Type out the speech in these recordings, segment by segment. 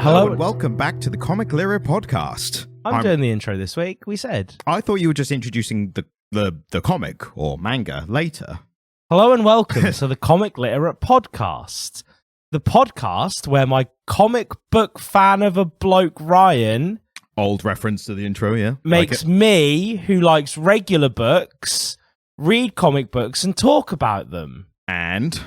Hello and welcome back to the Comic Lyra podcast. I'm doing the intro this week, we said. I thought you were just introducing the comic or manga later. Hello and welcome to the Comic Lyra podcast. The podcast where my comic book fan of a bloke, Ryan... Old reference to the intro, yeah. Makes me, who likes regular books, read comic books and talk about them. And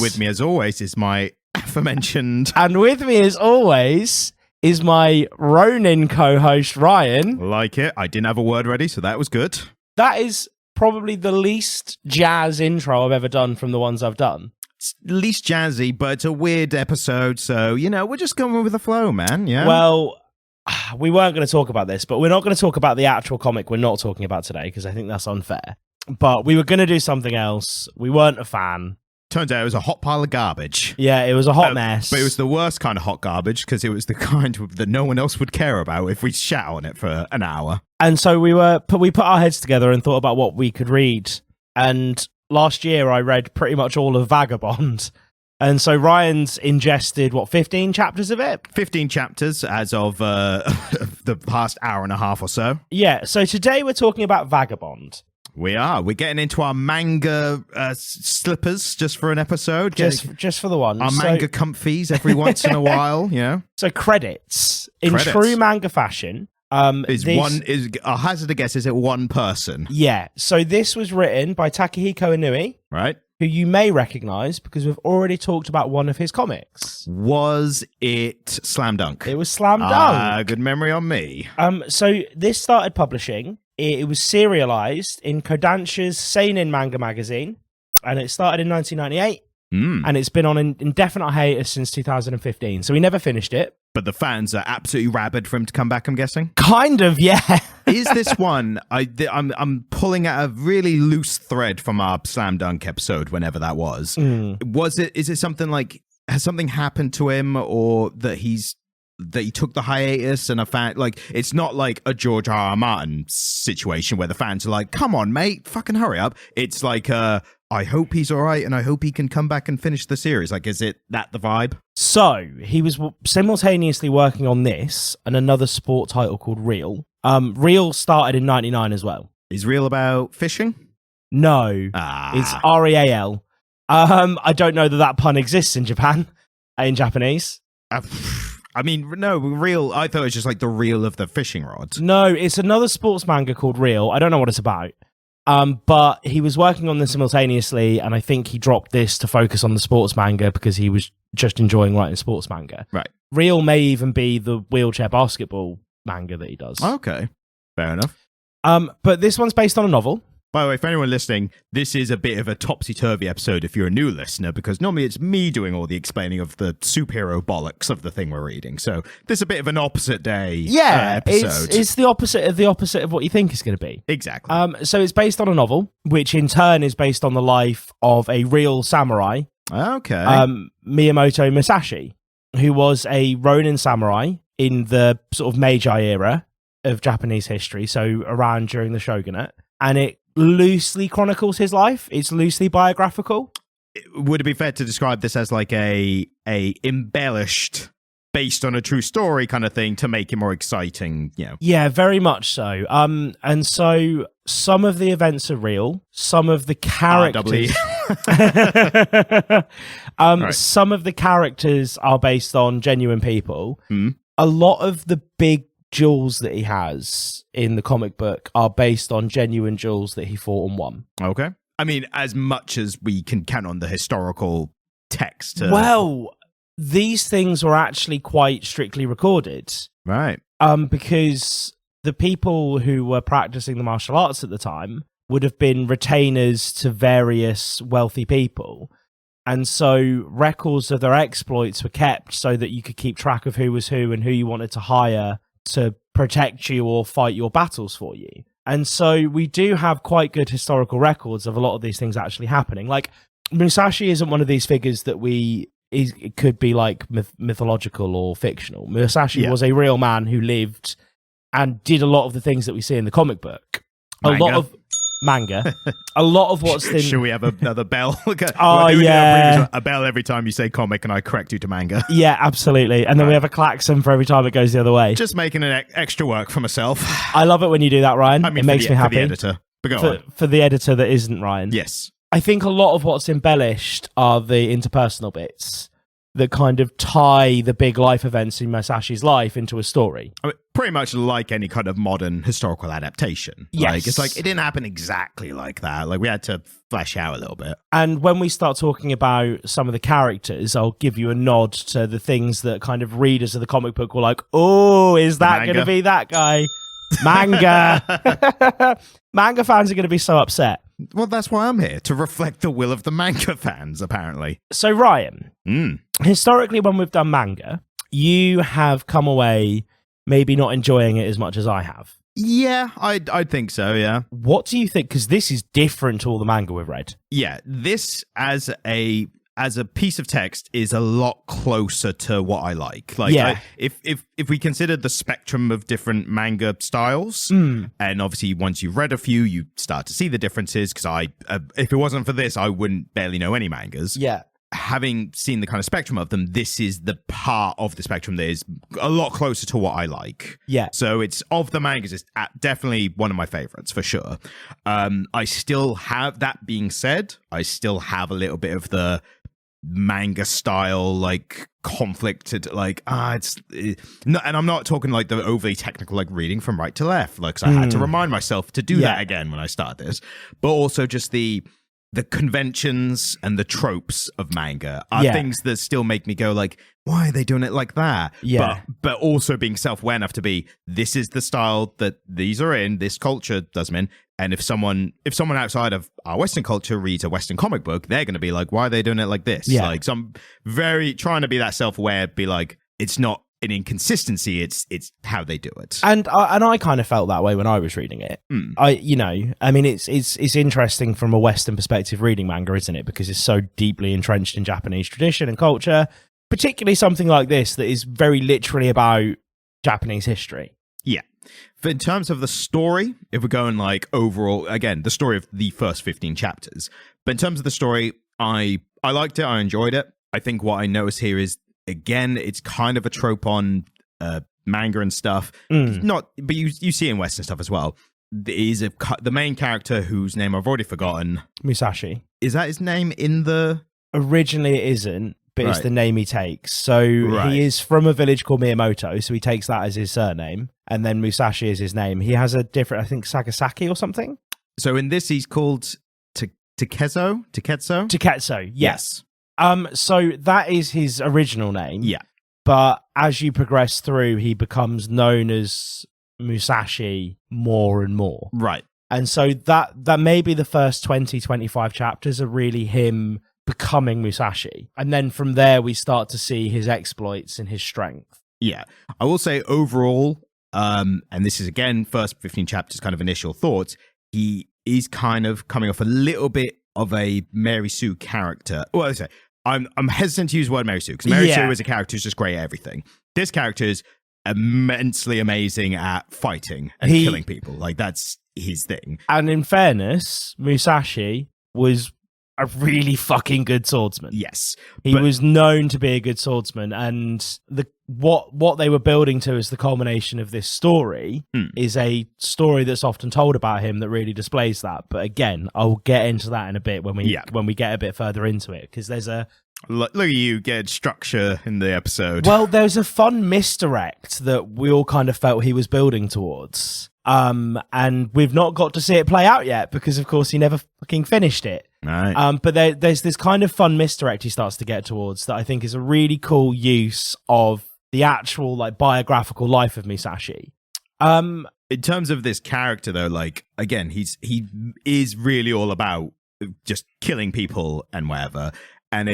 with me as always is my aforementioned... And with me as always is my Ronin co-host, Ryan. Like it. I didn't have a word ready, so that was good. That is probably the least jazz intro I've ever done from the ones I've done. It's least jazzy, but it's a weird episode, so, you know, we're just going with the flow, man, yeah? Well, we weren't going to talk about this, but we're not going to talk about the actual comic we're not talking about today, because I think that's unfair. But we were going to do something else. We weren't a fan. Turns out it was a hot pile of garbage. Yeah, it was a hot mess. But it was the worst kind of hot garbage because it was the kind that no one else would care about if we shat on it for an hour. And so we put our heads together and thought about what we could read. And last year I read pretty much all of Vagabond. And so Ryan's ingested, 15 chapters of it? 15 chapters as of the past hour and a half or so. Yeah, so today we're talking about Vagabond. We are. We're getting into our manga slippers just for an episode. Just for the one. Our manga comfies every once in a while, you know? So credits. In true manga fashion. I'll hazard a guess, is it one person? Yeah. So this was written by Takehiko Inoue. Right. Who you may recognize because we've already talked about one of his comics. Was it Slam Dunk? It was Slam Dunk. Good memory on me. So this started publishing. It was serialized in Kodansha's Seinen manga magazine, and it started in 1998, and it's been on an indefinite hiatus since 2015. So we never finished it. But the fans are absolutely rabid for him to come back, I'm guessing? Kind of, yeah. Is this one... I'm pulling at a really loose thread from our Slam Dunk episode, whenever that was. Is it something like... Has something happened to him, or that he took the hiatus and a fan... Like, it's not like a George R.R. Martin situation where the fans are like, come on, mate, fucking hurry up. It's like, I hope he's all right and I hope he can come back and finish the series. Like, is it that the vibe? So, he was simultaneously working on this and another sport title called Reel. Reel started in 99 as well. Is Reel about fishing? No. It's R-E-A-L. I don't know that pun exists in Japan, in Japanese. I mean, no, Reel, I thought it was just like the reel of the fishing rod. No, it's another sports manga called Reel. I don't know what it's about. But he was working on this simultaneously, and I think he dropped this to focus on the sports manga because he was just enjoying writing sports manga. Right. Reel may even be the wheelchair basketball manga that he does. Okay, fair enough. But this one's based on a novel. By the way, for anyone listening, this is a bit of a topsy-turvy episode if you're a new listener, because normally it's me doing all the explaining of the superhero bollocks of the thing we're reading. So this is a bit of an opposite day episode. It's the opposite of what you think it's going to be. Exactly. So it's based on a novel, which in turn is based on the life of a real samurai. Okay. Miyamoto Musashi, who was a Ronin samurai in the sort of Meiji era of Japanese history, so around during the shogunate. And it loosely chronicles his life. It's loosely biographical. Would it be fair to describe this as like a embellished, based on a true story kind of thing to make it more exciting? You know? Yeah, very much so. And so some of the events are real. Some of the characters, Right. Some of the characters are based on genuine people. A lot of the big duels that he has in the comic book are based on genuine duels that he fought and won. Okay. I mean, as much as we can count on the historical text. Well, these things were actually quite strictly recorded. Right. Because the people who were practicing the martial arts at the time would have been retainers to various wealthy people. And so records of their exploits were kept so that you could keep track of who was who and who you wanted to hire to protect you or fight your battles for you. And so we do have quite good historical records of a lot of these things actually happening. Like, Musashi isn't one of these figures that it could be like mythological or fictional. Musashi was a real man who lived and did a lot of the things that we see in the comic book. a lot of manga. A lot of what's in... Should we have another bell? Oh, yeah. A bell every time you say comic and I correct you to manga. Yeah, absolutely. And then we have a klaxon for every time it goes the other way. Just making an extra work for myself. I love it when you do that, Ryan. It makes me happy. For the editor. But go on. For the editor that isn't Ryan. Yes. I think a lot of what's embellished are the interpersonal bits that kind of tie the big life events in Musashi's life into a story. I mean, pretty much like any kind of modern historical adaptation. Yes. Like, it's like, it didn't happen exactly like that. Like, we had to flesh out a little bit. And when we start talking about some of the characters, I'll give you a nod to the things that kind of readers of the comic book were like, oh, is that going to be that guy? Manga. Manga fans are going to be so upset. Well, that's why I'm here, to reflect the will of the manga fans, apparently. So, Ryan, historically, when we've done manga, you have come away maybe not enjoying it as much as I have. Yeah, I'd think so, yeah. What do you think? Because this is different to all the manga we've read. Yeah, this as a piece of text is a lot closer to what I like. Like, yeah. If we consider the spectrum of different manga styles, and obviously once you've read a few, you start to see the differences. Because if it wasn't for this, I wouldn't barely know any mangas. Yeah. Having seen the kind of spectrum of them, this is the part of the spectrum that is a lot closer to what I like. Yeah. So it's, of the mangas, it's definitely one of my favorites for sure. I still have, that being said, I still have a little bit of the manga style, like, conflicted, like, no, and I'm not talking like the overly technical, like reading from right to left, like, 'cause I had to remind myself to do that again when I start this, but also just the conventions and the tropes of manga are things that still make me go like, why are they doing it like that? Yeah. But also being self-aware enough to be, this is the style that these are in, this culture does them in. And if someone outside of our Western culture reads a Western comic book, they're going to be like, why are they doing it like this? Yeah. Like, so I'm very trying to be that self-aware, be like, it's not an inconsistency, it's how they do it. And I kind of felt that way when I was reading it. I mean, it's interesting from a Western perspective reading manga, isn't it? Because it's so deeply entrenched in Japanese tradition and culture, particularly something like this that is very literally about Japanese history. Yeah. But in terms of the story, if we're going like overall, again, the story of the first 15 chapters, but in terms of the story, I liked it, I enjoyed it. I think what I noticed here is, again, it's kind of a trope on manga and stuff. Not, but you see in Western stuff as well. There is the main character whose name I've already forgotten. Musashi. Is that his name in the... Originally it isn't, but it's the name he takes. So he is from a village called Miyamoto, so he takes that as his surname, and then Musashi is his name. He has a different, I think, Sagasaki or something. So in this, he's called Taketsu? Taketsu, yes. So that is his original name. Yeah. But as you progress through, he becomes known as Musashi more and more. Right. And so that maybe the first 20, 25 chapters are really him becoming Musashi. And then from there, we start to see his exploits and his strength. Yeah. I will say overall, and this is, again, first 15 chapters kind of initial thoughts, he is kind of coming off a little bit of a Mary Sue character. Well, I'm hesitant to use the word Mary Sue, because Mary Sue is a character who's just great at everything. This character is immensely amazing at fighting and killing people. Like, that's his thing. And in fairness, Musashi was a really fucking good swordsman. Yes. He was known to be a good swordsman, and what they were building to as the culmination of this story is a story that's often told about him that really displays that. But again, I'll get into that in a bit when we get a bit further into it, because there's a... Look at you get structure in the episode. Well, there's a fun misdirect that we all kind of felt he was building towards. And we've not got to see it play out yet, because of course he never fucking finished it. Right. But there's this kind of fun misdirect he starts to get towards that I think is a really cool use of the actual, like, biographical life of Musashi. In terms of this character, though, like, again, he is really all about just killing people and whatever. And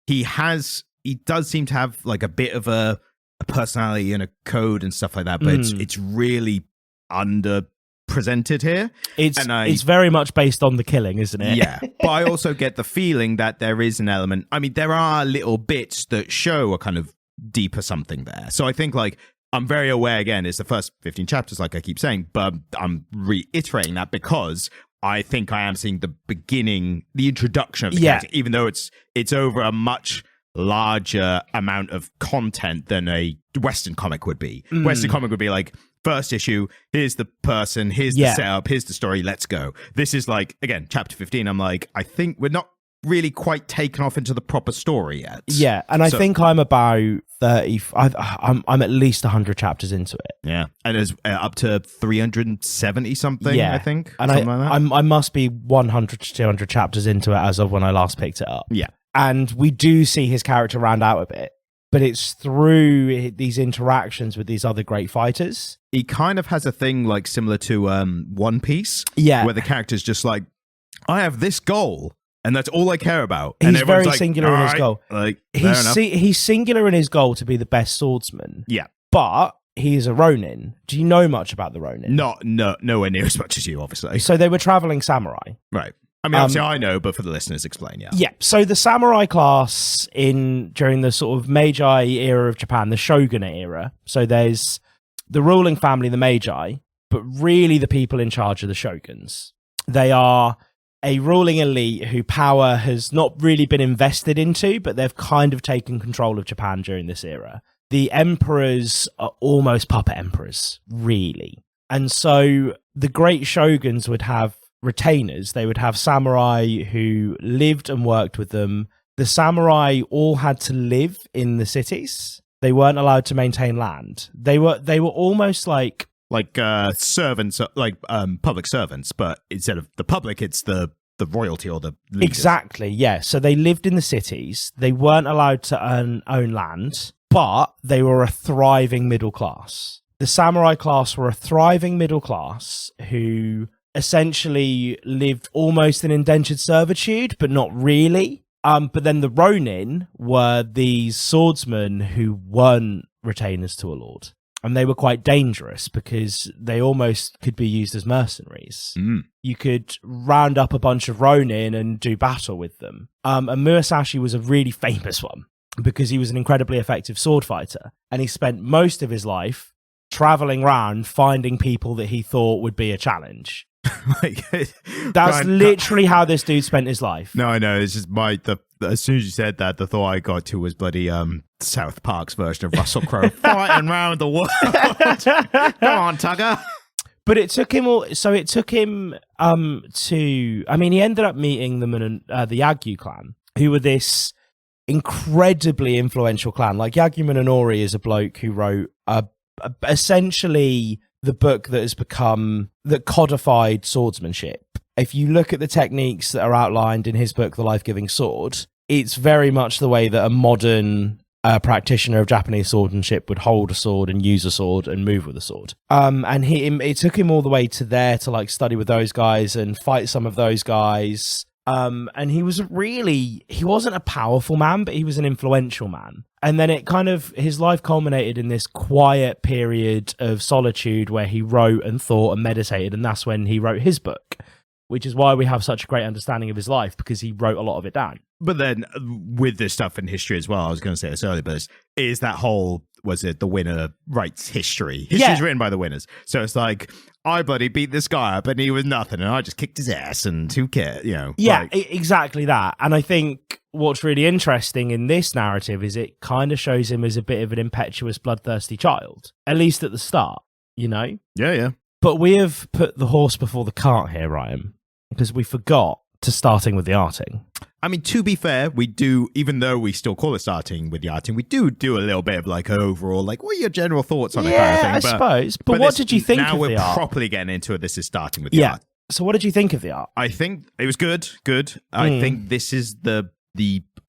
he does seem to have like a bit of a personality and a code and stuff like that, but it's really underpresented here. It's very much based on the killing, isn't it? Yeah. But I also get the feeling that there is an element. I mean, there are little bits that show a kind of deeper something there. So I think, like, I'm very aware, again, it's the first 15 chapters, like I keep saying, but I'm reiterating that because I think I am seeing the beginning, the introduction of the character, even though it's over a much larger amount of content than a Western comic would be. Western comic would be like, first issue, here's the person, here's the setup, here's the story, let's go. This is like, again, chapter 15, I'm like, I think we're not really quite taken off into the proper story yet. Yeah, and I think I'm about 30, I'm at least 100 chapters into it. Yeah, and it's up to 370 something, I think. And I must be 100 to 200 chapters into it as of when I last picked it up. Yeah. And we do see his character round out a bit, but it's through these interactions with these other great fighters. He kind of has a thing like similar to One Piece, where the character's just like, I have this goal, and that's all I care about. He's and very like, singular in his goal. Like, he's singular in his goal to be the best swordsman. Yeah. But he is a Ronin. Do you know much about the Ronin? Nowhere near as much as you, obviously. So they were traveling samurai. Right. I mean, obviously I know, but for the listeners, explain, Yeah, so the samurai class during the sort of Meiji era of Japan, the shogunate era, so there's the ruling family, the Meiji, but really the people in charge are the shoguns. They are a ruling elite who power has not really been invested into, but they've kind of taken control of Japan during this era. The emperors are almost puppet emperors, really. And so the great shoguns would have retainers. They would have samurai who lived and worked with them. The samurai all had to live in the cities. They weren't allowed to maintain land. They were almost like servants, like public servants, but instead of the public, it's the royalty or the leaders. Exactly, yeah. So they lived in the cities. They weren't allowed to own land, but they were a thriving middle class. The samurai class were a thriving middle class who essentially lived almost in indentured servitude, but not really. But then the Ronin were these swordsmen who weren't retainers to a lord. And they were quite dangerous because they almost could be used as mercenaries. You could round up a bunch of Ronin and do battle with them. And Musashi was a really famous one because he was an incredibly effective sword fighter. And he spent most of his life traveling around finding people that he thought would be a challenge. That's literally how this dude spent his life. No, I know. It's just as soon as you said that, the thought I got to was bloody South Park's version of Russell Crowe fighting around the world. Come on, Tugger. But it took him to. I mean, he ended up meeting them in the Yagyu clan, who were this incredibly influential clan. Like Yagyu Minonori is a bloke who wrote essentially the book that codified swordsmanship. If you look at the techniques that are outlined in his book, The Life-Giving Sword, it's very much the way that a modern practitioner of Japanese swordsmanship would hold a sword and use a sword and move with a sword. And it took him all the way to there to like study with those guys and fight some of those guys. And he wasn't a powerful man, but he was an influential man. And then his life culminated in this quiet period of solitude where he wrote and thought and meditated. And that's when he wrote his book, which is why we have such a great understanding of his life, because he wrote a lot of it down. But then with this stuff in history as well, I was going to say this earlier, but is that whole, was it the winner writes history? History's written by the winners. So it's like, I bloody beat this guy up and he was nothing and I just kicked his ass and who cares, you know? Yeah, exactly that. And I think what's really interesting in this narrative is it kind of shows him as a bit of an impetuous, bloodthirsty child, at least at the start, you know? Yeah. But we have put the horse before the cart here, Ryan, because we forgot to starting with the arting. I mean, to be fair, we do, even though we still call it starting with the arting, we do a little bit of like overall, like, what are your general thoughts on it kind of thing? I suppose. But what did you think of the art? Now we're properly getting into it. This is starting with the art. So what did you think of the art? I think it was good. I think this is the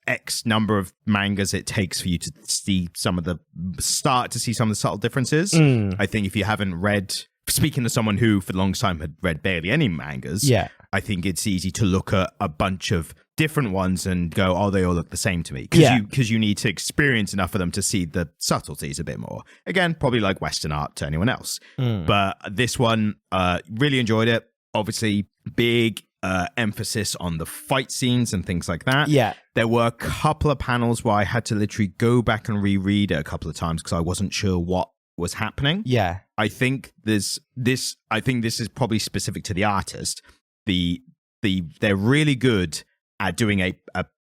X number of mangas it takes for you to see some of the subtle differences. I think if you haven't read, speaking to someone who for the longest time had read barely any mangas, I think it's easy to look at a bunch of different ones and go, oh, they all look the same to me. Because you need to experience enough of them to see the subtleties a bit more. Again, probably like Western art to anyone else. But this one, really enjoyed it. Obviously, big emphasis on the fight scenes and things like that. There were a couple of panels where I had to literally go back and reread it a couple of times because I wasn't sure what was happening. Yeah. I think this is probably specific to the artist. They're really good at doing a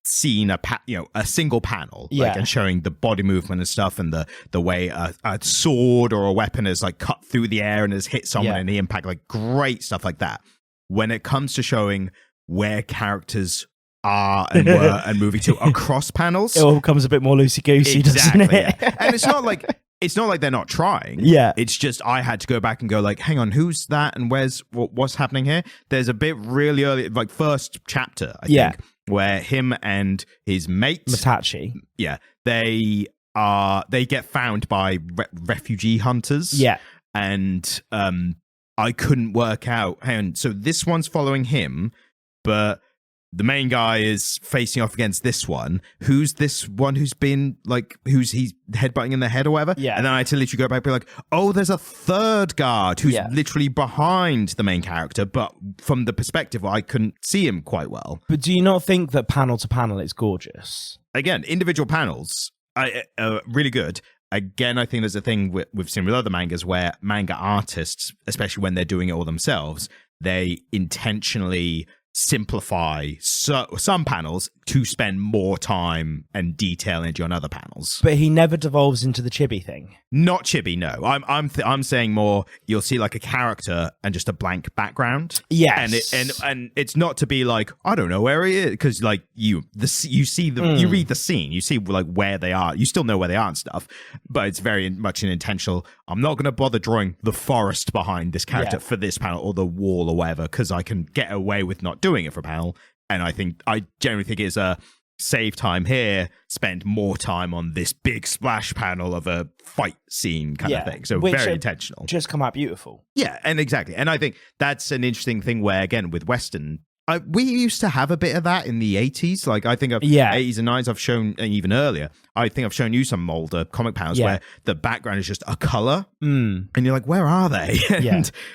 scene, a single panel, like, and showing the body movement and stuff, and the way a sword or a weapon is like cut through the air and has hit someone and the impact, like great stuff like that. When it comes to showing where characters are and were and moving to across panels, it all becomes a bit more loosey goosey, doesn't it? Yeah. And it's not like they're not trying. Yeah. It's just I had to go back and go like, hang on, who's that and what's happening here? There's a bit really early, like first chapter, I think, where him and his mate Matachi, they get found by refugee hunters. Yeah. And I couldn't work out. Hang on, so this one's following him, but the main guy is facing off against this one. Who's this one who's been like, who's he's headbutting in the head or whatever? Yeah. And then I had to literally go back and be like, oh, there's a third guard who's literally behind the main character, but from the perspective, I couldn't see him quite well. But do you not think that panel to panel it's gorgeous? Again, individual panels are really good. Again, I think there's a thing we've seen with other mangas where manga artists, especially when they're doing it all themselves, they intentionally simplify some panels to spend more time and detail into on other panels. But he never devolves into the chibi thing. Not chibi, no. I'm saying more. You'll see like a character and just a blank background. Yes, and it's not to be like, I don't know where he is, because like you read the scene, you see like where they are, you still know where they are and stuff, but it's very much an intentional. I'm not going to bother drawing the forest behind this character for this panel or the wall or whatever, because I can get away with not doing it for a panel. And I generally think it's a save time here, spend more time on this big splash panel of a fight scene kind of thing. So which very intentional. Just come out beautiful. Yeah, and exactly. And I think that's an interesting thing where, again, with Western, we used to have a bit of that in the 80s. Like, I think 80s and 90s, I've shown, and even earlier, I think I've shown you some older comic panels where the background is just a color. And you're like, where are they?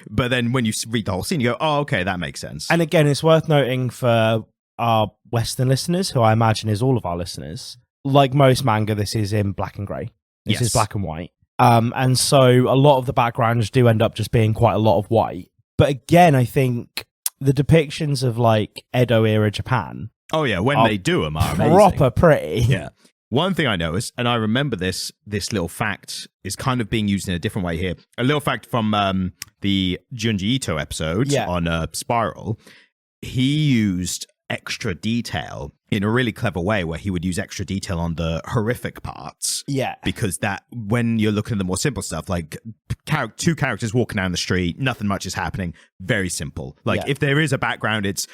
But then when you read the whole scene, you go, oh, okay, that makes sense. And again, it's worth noting for our Western listeners, who I imagine is all of our listeners, like most manga, this is in black and grey. This is black and white. And so a lot of the backgrounds do end up just being quite a lot of white. But again, I think the depictions of like Edo era Japan. Oh yeah, when they do them are amazing. Proper pretty. Yeah. One thing I noticed, and I remember this little fact is kind of being used in a different way here. A little fact from the Junji Ito episode on Spiral. He used extra detail in a really clever way, where he would use extra detail on the horrific parts. Yeah. Because that, when you're looking at the more simple stuff, like two characters walking down the street, nothing much is happening, very simple. Like if there is a background, it's,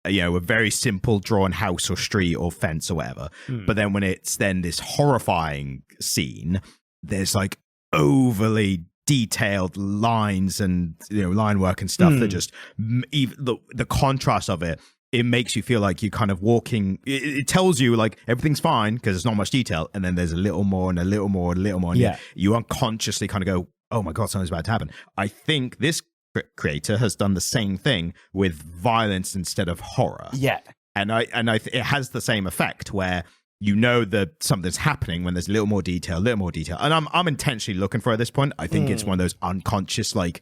you know, a very simple drawn house or street or fence or whatever. But then when it's then this horrifying scene, there's like overly detailed lines and, you know, line work and stuff that just, even the contrast of it, it makes you feel like you're kind of walking. It tells you like everything's fine because there's not much detail, and then there's a little more and a little more and a little more. And you unconsciously kind of go, oh my God, something's about to happen. I think this creator has done the same thing with violence instead of horror. Yeah. And it has the same effect where you know that something's happening when there's a little more detail. And I'm intentionally looking for it at this point. I think it's one of those unconscious, like,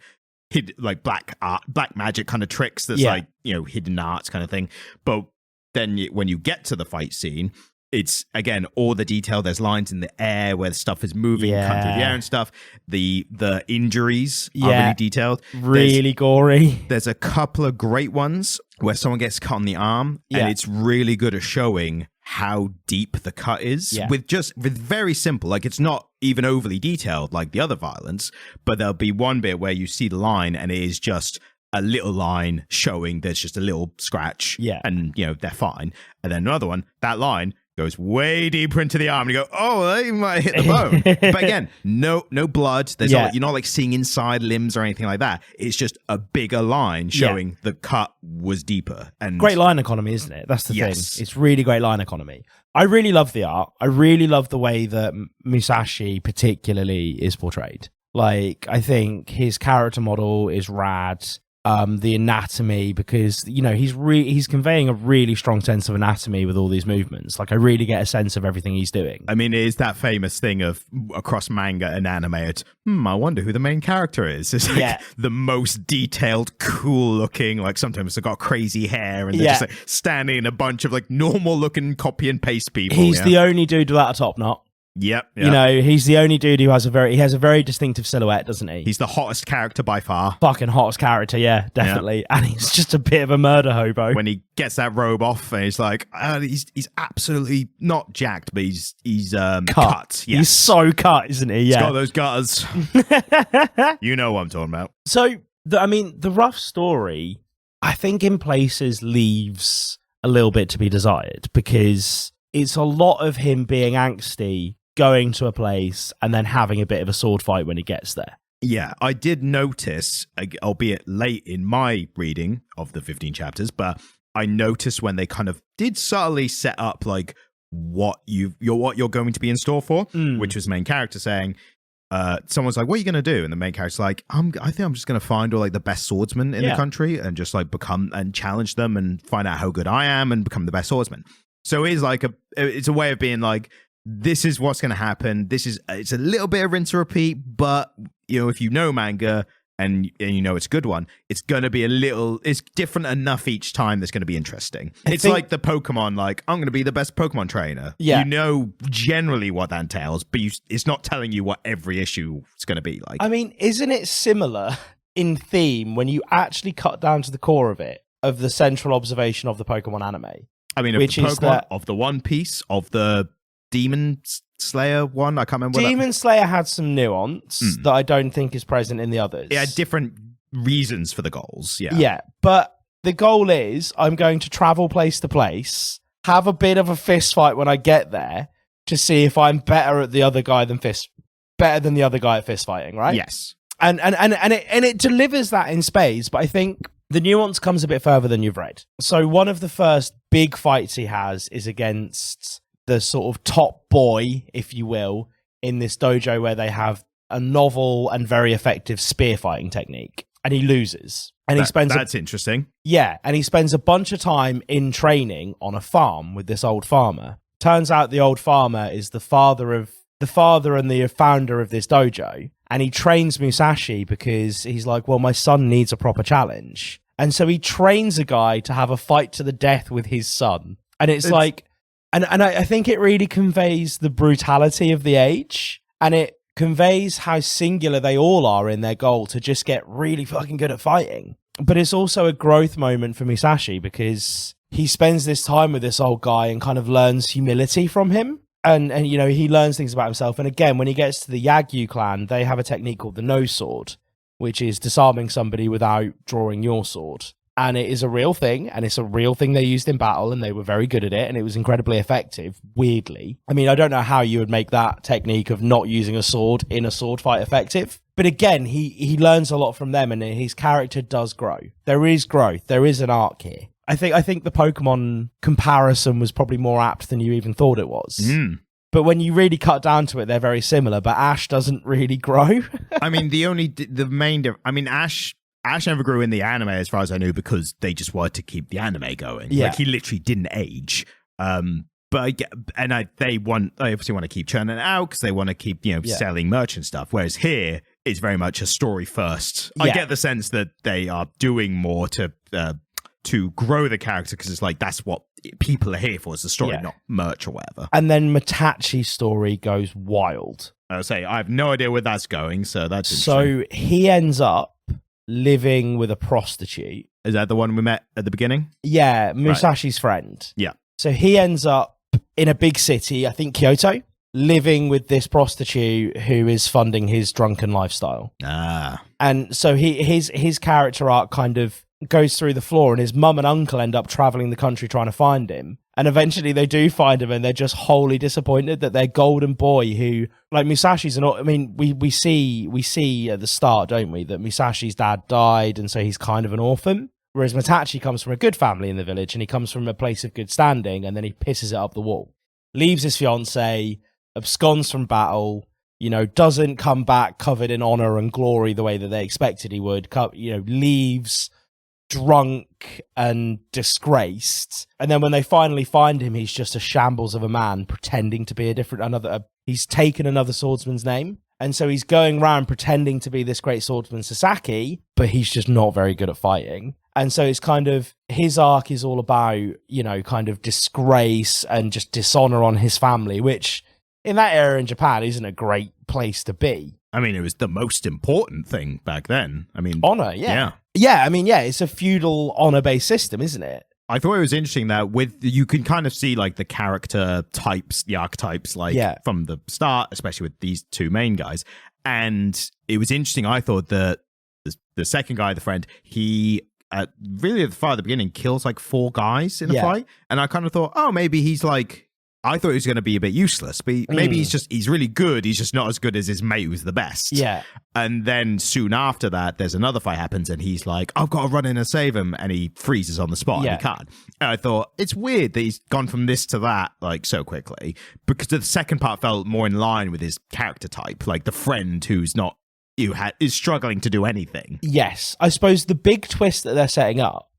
black magic kind of tricks that's like, you know, hidden arts kind of thing. But then when you get to the fight scene, it's, again, all the detail. There's lines in the air where the stuff is moving, come through the air and stuff. The injuries are really detailed. Really gory. There's a couple of great ones where someone gets cut on the arm, and it's really good at showing how deep the cut is with very simple, like, it's not even overly detailed like the other violence, but there'll be one bit where you see the line and it is just a little line showing there's just a little scratch and, you know, they're fine. And then another one, that line goes way deeper into the arm and you go, oh, they might hit the bone. But again, no blood. There's you're not like seeing inside limbs or anything like that. It's just a bigger line showing the cut was deeper. And great line economy, isn't it? That's the thing. It's really great line economy. I really love the art. I really love the way that Musashi particularly is portrayed. Like, I think his character model is rad. the anatomy, because he's conveying a really strong sense of anatomy with all these movements. Like, I really get a sense of everything he's doing. I mean, it is that famous thing of across manga and anime, it's, I wonder who the main character is. It's like the most detailed, cool looking, like sometimes they've got crazy hair and they're just like standing in a bunch of like normal looking copy and paste people. He's the only dude without a top knot. Yep. He's the only dude who has a very distinctive silhouette, doesn't he? He's the hottest character by far. Fucking hottest character, yeah, definitely. Yeah. And he's just a bit of a murder hobo. When he gets that robe off, and he's like, he's absolutely not jacked, but he's cut. Yes. He's so cut, isn't he? Yeah, he's got those gutters. You know what I'm talking about. So, the rough story, I think in places leaves a little bit to be desired, because it's a lot of him being angsty, going to a place and then having a bit of a sword fight when he gets there. Yeah, I did notice, albeit late in my reading of the 15 chapters, but I noticed when they kind of did subtly set up like what you're going to be in store for, which was the main character saying, someone's like, what are you going to do? And the main character's like, I think I'm just going to find all like the best swordsmen in the country and just like become and challenge them and find out how good I am and become the best swordsman. So it's like it's a way of being like, this is what's going to happen. It's a little bit of rinse and repeat, but if you know manga and you know it's a good one, it's going to be it's different enough each time that's going to be interesting. It's like the Pokemon, like, I'm going to be the best Pokemon trainer. Yeah. You know generally what that entails, but it's not telling you what every issue is going to be like. I mean, isn't it similar in theme when you actually cut down to the core of it, of the central observation of the Pokemon anime? I mean, of the Pokemon, of the One Piece, of the Demon Slayer one, I can't remember. Demon Slayer had some nuance that I don't think is present in the others. It had different reasons for the goals, yeah. Yeah, but the goal is I'm going to travel place to place, have a bit of a fist fight when I get there to see if I'm better at the other guy better than the other guy at fist fighting, right? Yes. And it delivers that in spades, but I think the nuance comes a bit further than you've read. So one of the first big fights he has is against the sort of top boy, if you will, in this dojo where they have a novel and very effective spear fighting technique. And he loses. And that's interesting. Yeah, and he spends a bunch of time in training on a farm with this old farmer. Turns out the old farmer is the father and the founder of this dojo. And he trains Musashi because he's like, well, my son needs a proper challenge. And so he trains a guy to have a fight to the death with his son. And it's like, and I think it really conveys the brutality of the age. And it conveys how singular they all are in their goal to just get really fucking good at fighting. But it's also a growth moment for Musashi because he spends this time with this old guy and kind of learns humility from him. And he learns things about himself. And again, when he gets to the Yagyu clan, they have a technique called the nose sword, which is disarming somebody without drawing your sword. And it is a real thing, and it's a real thing they used in battle, and they were very good at it, and it was incredibly effective, weirdly. I mean, I don't know how you would make that technique of not using a sword in a sword fight effective. But again, he learns a lot from them, and his character does grow. There is growth. There is an arc here. I think the Pokemon comparison was probably more apt than you even thought it was. But when you really cut down to it, they're very similar, but Ash doesn't really grow. I mean, Ash never grew in the anime as far as I knew because they just wanted to keep the anime going. Yeah. Like, he literally didn't age. They obviously want to keep churning it out because they want to keep, selling merch and stuff. Whereas here, it's very much a story first. Yeah. I get the sense that they are doing more to grow the character because it's like that's what people are here for, is the story, not merch or whatever. And then Matachi's story goes wild. I'll say I have no idea where that's going, so that's interesting. So he ends up living with a prostitute. Is that the one we met at the beginning? Yeah, Musashi's friend. Yeah. So he ends up in a big city, I think Kyoto, living with this prostitute who is funding his drunken lifestyle. And so his character arc kind of goes through the floor, and his mum and uncle end up traveling the country trying to find him. And eventually they do find him, and they're just wholly disappointed that their golden boy, who, like, Musashi's we see at the start, don't we, that Musashi's dad died, and so he's kind of an orphan. Whereas Matachi comes from a good family in the village, and he comes from a place of good standing, and then he pisses it up the wall. Leaves his fiancée, absconds from battle, doesn't come back covered in honor and glory the way that they expected he would, leaves drunk and disgraced. And then when they finally find him, he's just a shambles of a man pretending to be he's taken another swordsman's name. And so he's going around pretending to be this great swordsman Sasaki, but he's just not very good at fighting. And so it's kind of, his arc is all about, kind of disgrace and just dishonor on his family, which in that era in Japan isn't a great place to be. I mean, it was the most important thing back then. I mean, honor, yeah. Yeah, I mean, it's a feudal honor-based system, isn't it? I thought it was interesting that you can kind of see like the character types, the archetypes, from the start, especially with these two main guys. And it was interesting. I thought that the second guy, the friend, he really at the far at the beginning kills like 4 guys in a fight. And I kind of thought, oh, maybe he's like, I thought he was going to be a bit useless, but maybe he's really good. He's just not as good as his mate who's the best. Yeah. And then soon after that, there's another fight happens and he's like, I've got to run in and save him. And he freezes on the spot and he can't. And I thought, it's weird that he's gone from this to that like so quickly, because the second part felt more in line with his character type, like the friend who's not, is struggling to do anything. Yes. I suppose the big twist that they're setting up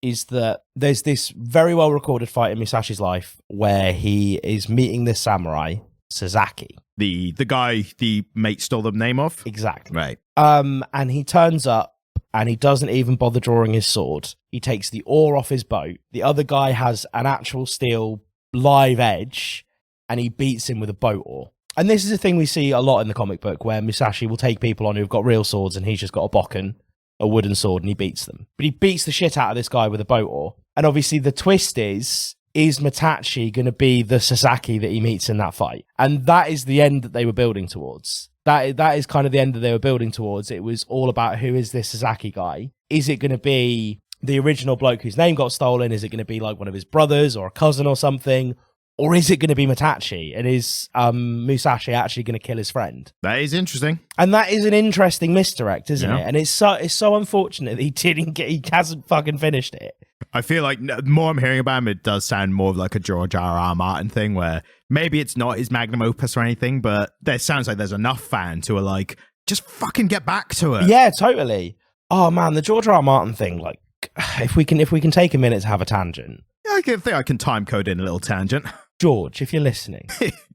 is that there's this very well recorded fight in Musashi's life where he is meeting this samurai, Sasaki. The guy the mate stole the name of? Exactly. Right. And he turns up and he doesn't even bother drawing his sword. He takes the oar off his boat. The other guy has an actual steel live edge and he beats him with a boat oar. And this is a thing we see a lot in the comic book where Musashi will take people on who've got real swords and he's just got a bokken, a wooden sword, and he beats them. But he beats the shit out of this guy with a boat oar. And obviously the twist is Mitachi going to be the Sasaki that he meets in that fight? And that is the end that they were building towards. That is kind of the end that they were building towards. It was all about, who is this Sasaki guy? Is it going to be the original bloke whose name got stolen? Is it going to be like one of his brothers or a cousin or something? Or is it going to be Mitachi? And is Musashi actually going to kill his friend? That is interesting. And that is an interesting misdirect, isn't it? And it's so unfortunate that he hasn't fucking finished it. I feel like the more I'm hearing about him, it does sound more of like a George R.R. Martin thing, where maybe it's not his magnum opus or anything, but there sounds like there's enough fans who are like, just fucking get back to it. Yeah, totally. Oh man, the George R.R. Martin thing, like, if we can take a minute to have a tangent. Yeah, I think I can time code in a little tangent. George, if you're listening.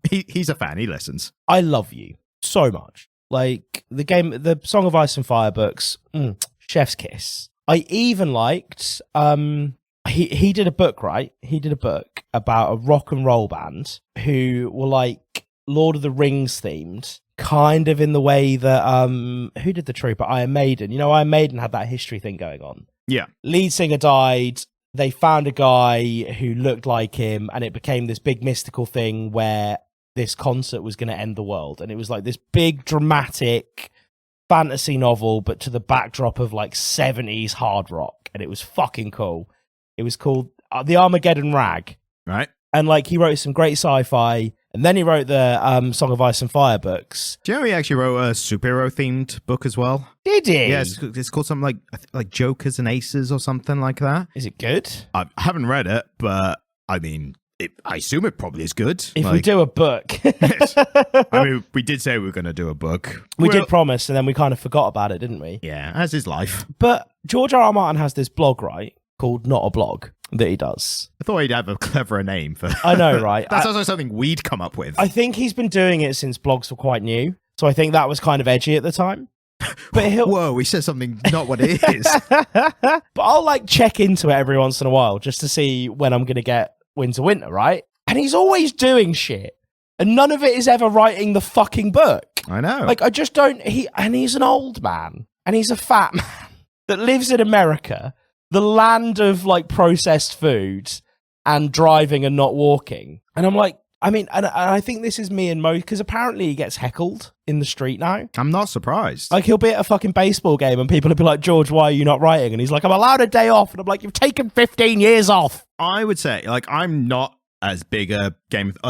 He's a fan, he listens. I love you so much. Like, the Song of Ice and Fire books, chef's kiss. I even liked, he did a book, right? He did a book about a rock and roll band who were like Lord of the Rings themed, kind of in the way that, who did the Trooper? Iron Maiden. You know, Iron Maiden had that history thing going on. Yeah. Lead singer died. They found a guy who looked like him, and it became this big mystical thing where this concert was going to end the world. And it was like this big dramatic fantasy novel, but to the backdrop of like 70s hard rock. And it was fucking cool. It was called The Armageddon Rag. Right. And like, he wrote some great sci-fi, and then he wrote the Song of Ice and Fire books. Do you know he actually wrote a superhero themed book as well? Did he? Yeah, it's called something like Jokers and Aces or something like that. Is it good? I haven't read it, but I mean, I assume it probably is good. If we do a book. I mean, we did say we were going to do a book. We did promise, and then we kind of forgot about it, didn't we? Yeah, as is life. But George R.R. Martin has this blog, right, called Not a Blog, that he does. I thought he'd have a cleverer name for. I know, right? That's also something we'd come up with. I think he's been doing it since blogs were quite new, so I think that was kind of edgy at the time. But whoa, he said something not what it is. But I'll like check into it every once in a while just to see when I'm going to get Winter, right? And he's always doing shit, and none of it is ever writing the fucking book. I know. Like, I just don't. He's an old man, and he's a fat man that lives in America, the land of like processed food and driving and not walking. And I'm like, I mean, and I think this is me and Mo, because apparently he gets heckled in the street now. I'm not surprised. Like, he'll be at a fucking baseball game and people will be like, George, why are you not writing? And he's like, I'm allowed a day off. And I'm like, you've taken 15 years off. I would say, like, I'm not as big a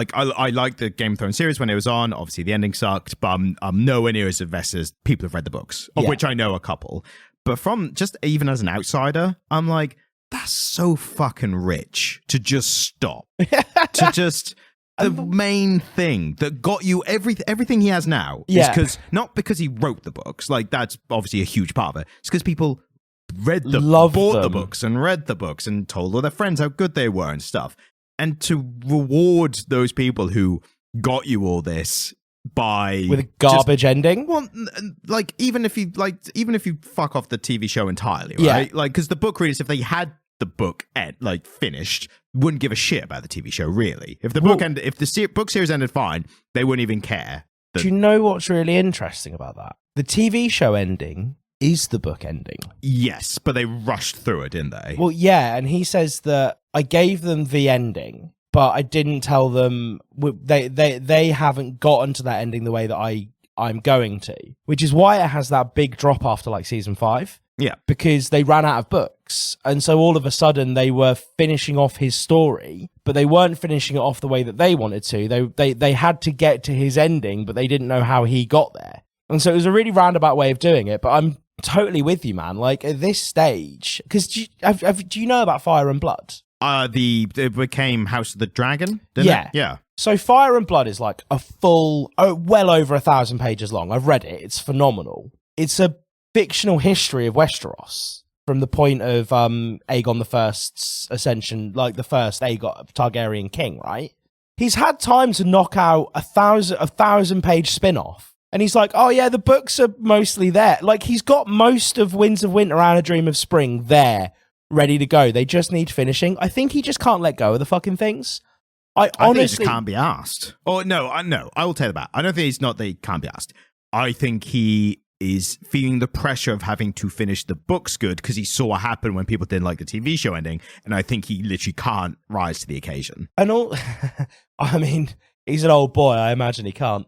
I liked the Game of Thrones series when it was on. Obviously, the ending sucked, but I'm nowhere near as invested as people who've read the books, of which I know a couple. But from just even as an outsider, I'm like, that's so fucking rich to just stop. To just the main thing that got you everything he has now is not because he wrote the books, like that's obviously a huge part of it. It's because people bought the books and read the books and told all their friends how good they were and stuff. And to reward those people who got you all this with a garbage ending. Well, like even if you fuck off the TV show entirely, right? Like because the book readers, if they had the book finished, wouldn't give a shit about the TV show, really. If the book series ended fine, they wouldn't even care. Do you know what's really interesting about that? The TV show ending is the book ending. Yes, but they rushed through it, didn't they? Well, yeah, and he says that I gave them the ending, but I didn't tell them they haven't gotten to that ending the way that I'm going to, which is why it has that big drop after like season 5. Yeah, because they ran out of books, and so all of a sudden they were finishing off his story, but they weren't finishing it off the way that they wanted to. They had to get to his ending, but they didn't know how he got there, and so it was a really roundabout way of doing it. But I'm totally with you, man. Like at this stage, because do you know about Fire and Blood? It became House of the Dragon, didn't it? Yeah. So Fire and Blood is like a full, well over 1,000 pages long. I've read it. It's phenomenal. It's a fictional history of Westeros from the point of Aegon the First's ascension, like the first Aegon Targaryen king, right? He's had time to knock out a 1,000-page spin-off. And he's like, oh yeah, the books are mostly there. Like he's got most of Winds of Winter and A Dream of Spring there, ready to go. They just need finishing. I think he just can't let go of the fucking things. I honestly think he just can't be asked. Oh no, I will tell you that. I don't think it's not that he can't be asked. I think he is feeling the pressure of having to finish the books good because he saw what happened when people didn't like the TV show ending, and I think he literally can't rise to the occasion. And I mean, he's an old boy. I imagine he can't.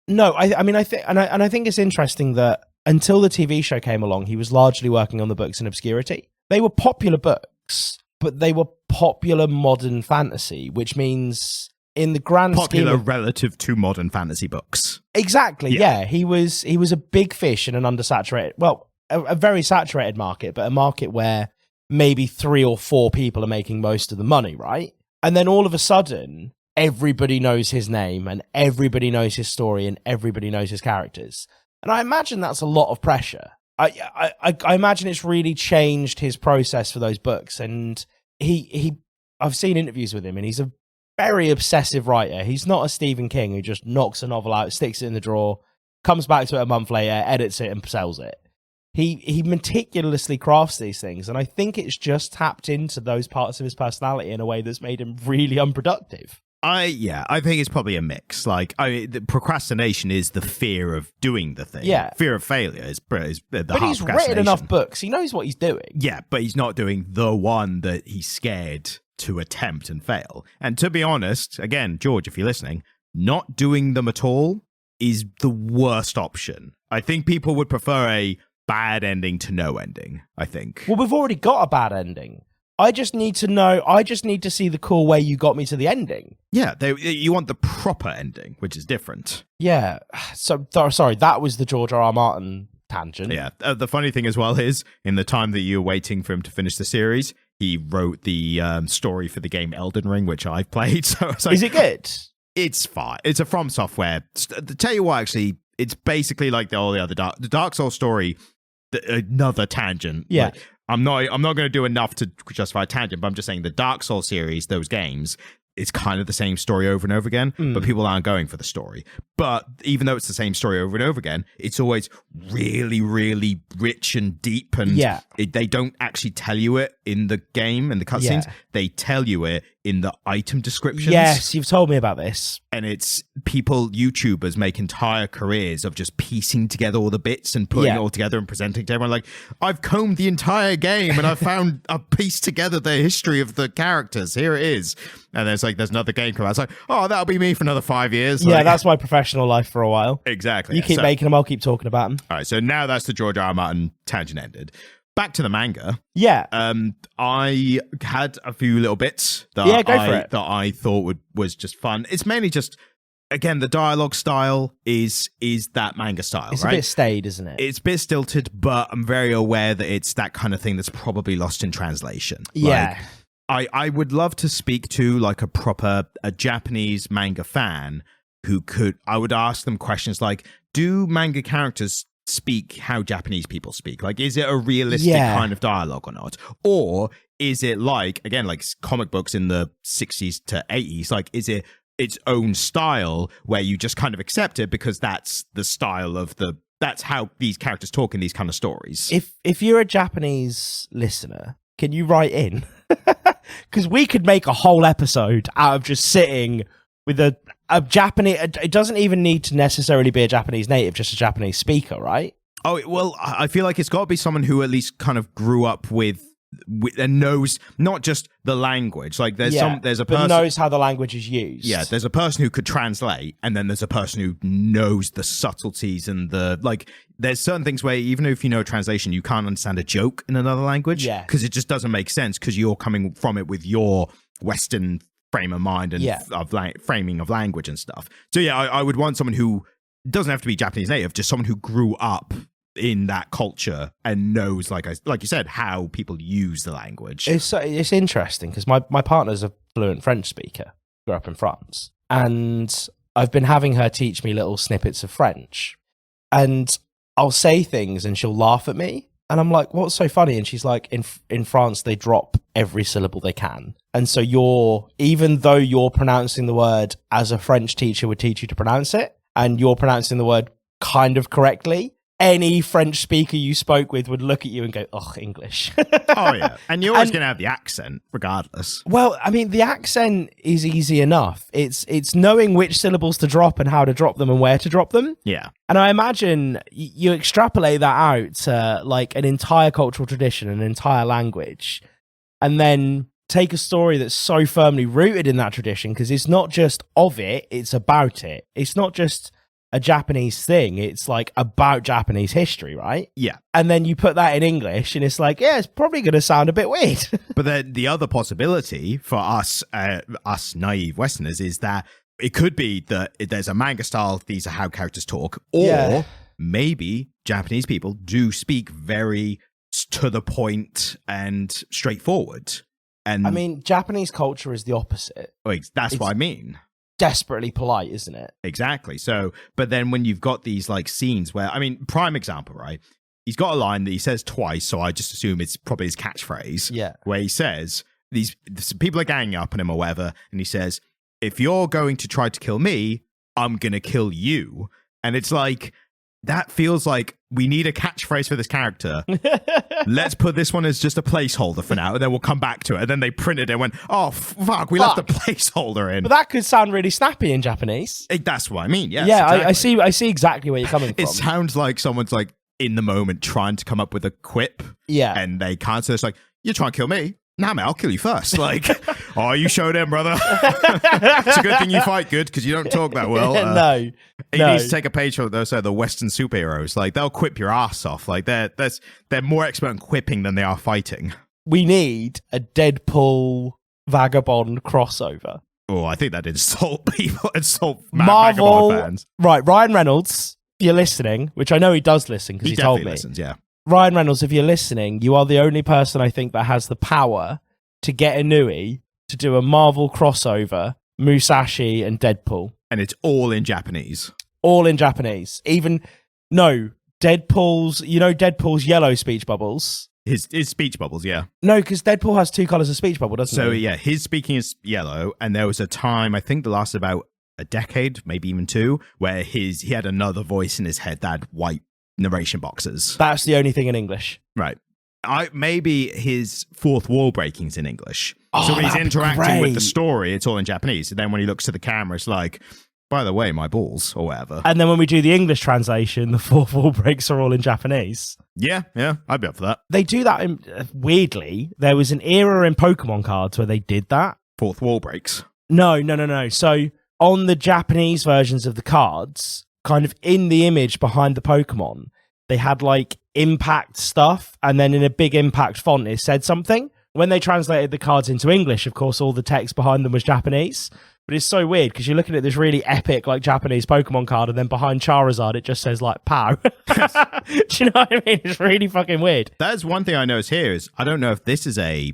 No, I think it's interesting that until the TV show came along, he was largely working on the books in obscurity. They were popular books, but they were popular modern fantasy, which means in the grand popular scheme relative to modern fantasy books. Exactly. Yeah. He was a big fish in an undersaturated, a very saturated market, but a market where maybe 3 or 4 people are making most of the money, right? And then all of a sudden, everybody knows his name and everybody knows his story and everybody knows his characters. And I imagine that's a lot of pressure. I imagine it's really changed his process for those books. And I've seen interviews with him, and he's a very obsessive writer. He's not a Stephen King who just knocks a novel out, sticks it in the drawer, comes back to it a month later, edits it, and sells it. He meticulously crafts these things, and I think it's just tapped into those parts of his personality in a way that's made him really unproductive. I think it's probably a mix. Like, the procrastination is the fear of doing the thing. Yeah. Fear of failure is the But he's written enough books. He knows what he's doing. Yeah, but he's not doing the one that he's scared to attempt and fail. And to be honest, again, George, if you're listening, not doing them at all is the worst option. I think people would prefer a bad ending to no ending, I think. Well, we've already got a bad ending. I just need to see the cool way you got me to the ending. Yeah, you want the proper ending, which is different. Yeah. So, sorry, that was the George R.R. Martin tangent. Yeah. The funny thing as well is, in the time that you were waiting for him to finish the series, he wrote the story for the game Elden Ring, which I've played. So like, is it good? It's fine. It's a From Software. To tell you what, actually, it's basically like all the other the Dark Souls story. Another tangent. Yeah. Like, I'm not going to do enough to justify a tangent, but I'm just saying the Dark Souls series, those games, it's kind of the same story over and over again, but people aren't going for the story. But even though it's the same story over and over again, it's always really, really rich and deep, and they don't actually tell you it in the game and the cutscenes. Yeah. They tell you it in the item descriptions. Yes, you've told me about this. And it's YouTubers make entire careers of just piecing together all the bits and putting it all together and presenting to everyone like, I've combed the entire game and I've pieced together the history of the characters. Here it is. And there's another game come out. It's like, oh, that'll be me for another 5 years. Yeah, that's my professional life for a while. Exactly. You keep making them, I'll keep talking about them. All right, so now that's the George R.R. Martin tangent ended. Back to the manga. Yeah. I had a few little bits that I thought was just fun. It's mainly just, again, the dialogue style is that manga style, it's right? It's a bit staid, isn't it? It's a bit stilted, but I'm very aware that it's that kind of thing that's probably lost in translation. Yeah. I would love to speak to like a Japanese manga fan who I would ask them questions like, do manga characters speak how Japanese people speak? Like, is it a realistic kind of dialogue or not? Or is it like, again, like comic books in the 60s to 80s, like, is it its own style where you just kind of accept it because that's the style of that's how these characters talk in these kind of stories? If you're a Japanese listener, can you write in? Because we could make a whole episode out of just sitting with a Japanese. It doesn't even need to necessarily be a Japanese native, just a Japanese speaker, right? Oh, well, I feel like it's got to be someone who at least kind of grew up with and knows not just the language. Like there's a person but knows how the language is used. Yeah, there's a person who could translate, and then there's a person who knows the subtleties and there's certain things where even if you know translation, you can't understand a joke in another language because it just doesn't make sense because you're coming from it with your Western frame of mind and framing of language and stuff. So yeah, I would want someone who doesn't have to be Japanese native, just someone who grew up in that culture and knows, like you said, how people use the language. It's interesting because my partner's a fluent French speaker, grew up in France, and I've been having her teach me little snippets of French, and I'll say things and she'll laugh at me, and I'm like, what's so funny? And she's like, in France they drop every syllable they can, and so even though you're pronouncing the word as a French teacher would teach you to pronounce it, and you're pronouncing the word kind of correctly, any French speaker you spoke with would look at you and go, "Oh, English." Oh yeah, and you're always going to have the accent, regardless. Well, I mean, the accent is easy enough. It's knowing which syllables to drop and how to drop them and where to drop them. Yeah, and I imagine you extrapolate that out to like an entire cultural tradition, an entire language, and then take a story that's so firmly rooted in that tradition because it's not just of it; it's about it. It's not just a Japanese thing, it's like about Japanese history, right? Yeah. And then you put that in English and it's like, yeah, it's probably going to sound a bit weird. But then the other possibility for us naive Westerners is that it could be that there's a manga style, these are how characters talk, or maybe Japanese people do speak very to the point and straightforward. And I mean, Japanese culture is the opposite. That's what I mean. Desperately polite, isn't it? Exactly. So, but then when you've got these like scenes where, I mean, prime example, right? He's got a line that he says twice, so I just assume it's probably his catchphrase. Yeah. Where he says, these people are ganging up on him or whatever, and he says, if you're going to try to kill me, I'm going to kill you. And it's like, that feels like we need a catchphrase for this character. Let's put this one as just a placeholder for now, and then we'll come back to it. And then they printed it and went, oh, fuck, we left a placeholder in. But that could sound really snappy in Japanese. That's what I mean, yes. Yeah, exactly. I see exactly where you're coming from. It sounds like someone's like in the moment trying to come up with a quip. Yeah. And they can't, so it's like, you're trying to kill me? Nah, mate, I'll kill you first. Like, oh, you showed him, brother. It's a good thing you fight good because you don't talk that well. No. You need to take a page from those the Western superheroes. Like, they'll quip your ass off. Like, they're more expert in quipping than they are fighting. We need a Deadpool Vagabond crossover. Oh, I think that insult people, Marvel fans. Right, Ryan Reynolds, you're listening, which I know he does listen because he told me. Listens, yeah. Ryan Reynolds, if you're listening, you are the only person I think that has the power to get Inoue to do a Marvel crossover, Musashi and Deadpool. And it's all in Japanese. All in Japanese. Deadpool's yellow speech bubbles. His speech bubbles, yeah. No, because Deadpool has two colors of speech bubble, doesn't he? So, yeah, his speaking is yellow, and there was a time, I think that lasted about a decade, maybe even two, where he had another voice in his head that had white narration boxes. That's the only thing in English. Right. Maybe his fourth wall breaking's in English. So when he's interacting great. with the story, it's all in Japanese. And then when he looks to the camera, it's like, by the way, my balls, or whatever. And then when we do the English translation, the fourth wall breaks are all in Japanese. Yeah, I'd be up for that. They do that weirdly. There was an era in Pokemon cards where they did that. Fourth wall breaks? No. So on the Japanese versions of the cards, kind of in the image behind the Pokemon, they had like impact stuff, and then in a big impact font it said something. When they translated the cards into English, of course, all the text behind them was Japanese. But it's so weird because you're looking at this really epic like Japanese Pokemon card, and then behind Charizard it just says like "Pow." Do you know what I mean? It's really fucking weird. That's one thing I notice here is I don't know if this is a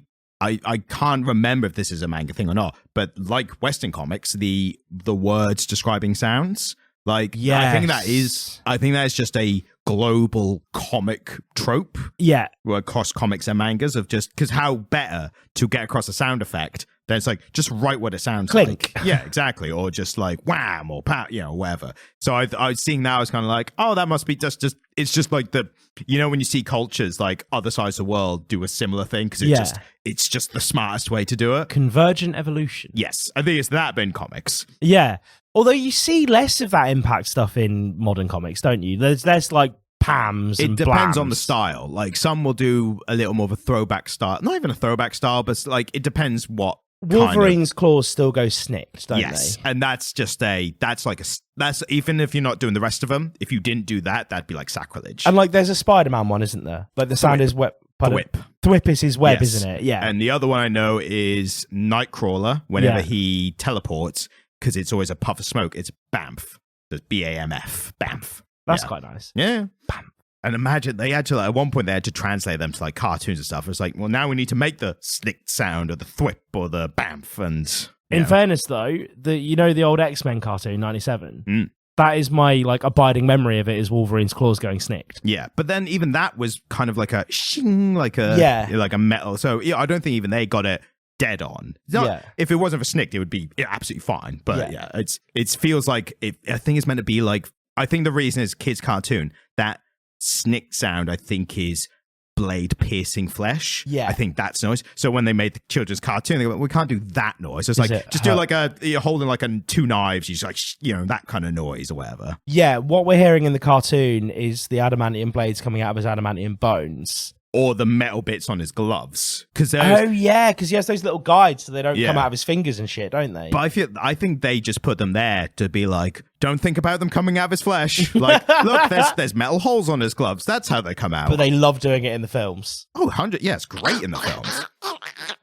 I can't remember if this is a manga thing or not, but like Western comics, the words describing sounds, like I think that is just a global comic trope. Yeah. Across comics and mangas of just because how better to get across a sound effect then it's like just write what it sounds Clink. like. Yeah, exactly. Or just like wham or pat, whatever. So I was seeing that, I was kind of like, oh, that must be just it's just like the, when you see cultures like other sides of the world do a similar thing because it's just the smartest way to do it. Convergent evolution. Yes, I think it's that in comics. Yeah. Although you see less of that impact stuff in modern comics, don't you? There's less like Pams and it depends blams. on the style. Like some will do a little more of a throwback style, not even a throwback style, but like it depends what Wolverine's claws still go snicked, don't they? Yes, and that's even if you're not doing the rest of them, if you didn't do that, that'd be like sacrilege. And like there's a Spider-Man one, isn't there? Like the sound is web. Thwip. Thwip is his web, isn't it? Yeah. And the other one I know is Nightcrawler. Whenever he teleports, because it's always a puff of smoke, it's BAMF. There's BAMF. BAMF. That's quite nice. Yeah. BAMF. And imagine they had to, at one point, they had to translate them to like cartoons and stuff. It's like, well, now we need to make the slicked sound or the thwip or the bamf. And in fairness, though, the old X-Men cartoon, 97? That is my like abiding memory of it is Wolverine's claws going snicked. Yeah, but then even that was kind of like a shing, like a metal. So yeah, I don't think even they got it dead on. If it wasn't for snicked, it would be absolutely fine. But it feels like I think it's meant to be like. I think the reason is kids' cartoon that. Snick sound, I think, is blade piercing flesh. Yeah, I think that's noise. So when they made the children's cartoon, they go, we can't do that noise. It's like just do like you're holding like two knives. You just like that kind of noise or whatever. Yeah, what we're hearing in the cartoon is the adamantium blades coming out of his adamantium bones. Or the metal bits on his gloves. Because he has those little guides so they don't come out of his fingers and shit, don't they? But I think they just put them there to be like, don't think about them coming out of his flesh. Like, look, there's metal holes on his gloves. That's how they come out. But they love doing it in the films. Oh, 100. Yeah, it's great in the films.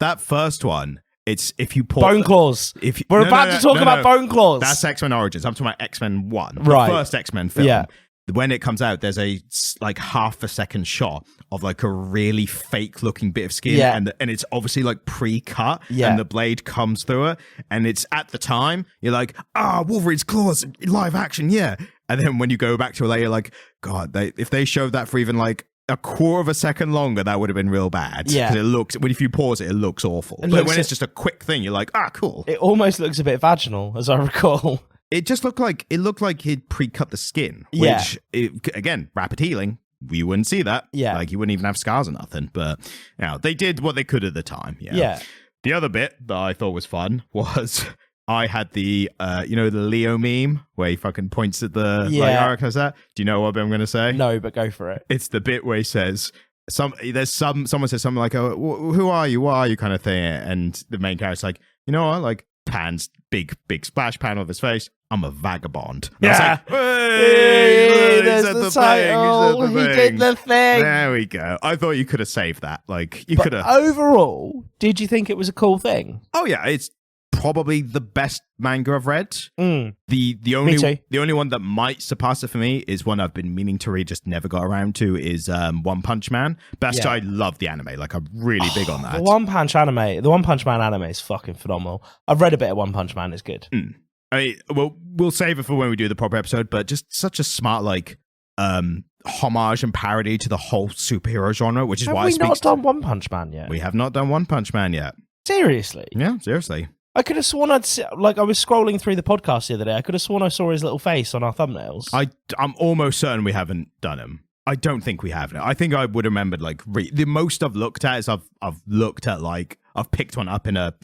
That first one, it's if you pour... Bone Claws. We're about to talk about Bone Claws. That's X-Men Origins. I'm talking about X-Men 1. Right. The first X-Men film. Yeah. When it comes out, there's a like half a second shot of like a really fake looking bit of skin, and it's obviously like pre-cut, and the blade comes through it, and it's at the time you're like, Wolverine's claws, live action, yeah. And then when you go back to it later, you're like, God, if they showed that for even like a quarter of a second longer, that would have been real bad. Yeah, because it looks if you pause it looks awful. But when it's just a quick thing, you're like, cool. It almost looks a bit vaginal, as I recall. It just looked like he'd pre-cut the skin, which again, rapid healing. You wouldn't see that. Yeah, like you wouldn't even have scars or nothing. But they did what they could at the time. Yeah. The other bit that I thought was fun was I had the the Leo meme where he fucking points at the like that. Do you know what I'm going to say? No, but go for it. It's the bit where he says someone says something like, "Oh, who are you? What are you?" kind of thing, and the main character's like, you know what, like. Pans big splash pan of his face. I'm a vagabond. And I was like, hey, there's the title. He did the thing. There we go. I thought you could have saved that. Like you could have. Overall, did you think it was a cool thing? Oh yeah, it's probably the best manga I've read. The only one that might surpass it for me is one I've been meaning to read, just never got around to, is One Punch Man. But I love the anime. Like I'm really big on that. The One Punch Man anime is fucking phenomenal. I've read a bit of One Punch Man. It's good. I mean, we'll save it for when we do the proper episode. But just such a smart like homage and parody to the whole superhero genre, which is why we not done One Punch Man yet. We have not done One Punch Man yet. Seriously? Yeah, seriously. I could have sworn I was scrolling through the podcast the other day. I could have sworn I saw his little face on our thumbnails. I'm almost certain we haven't done him. I don't think we have. I think I would have remembered like the most I've looked at is I've looked at like I've picked one up in a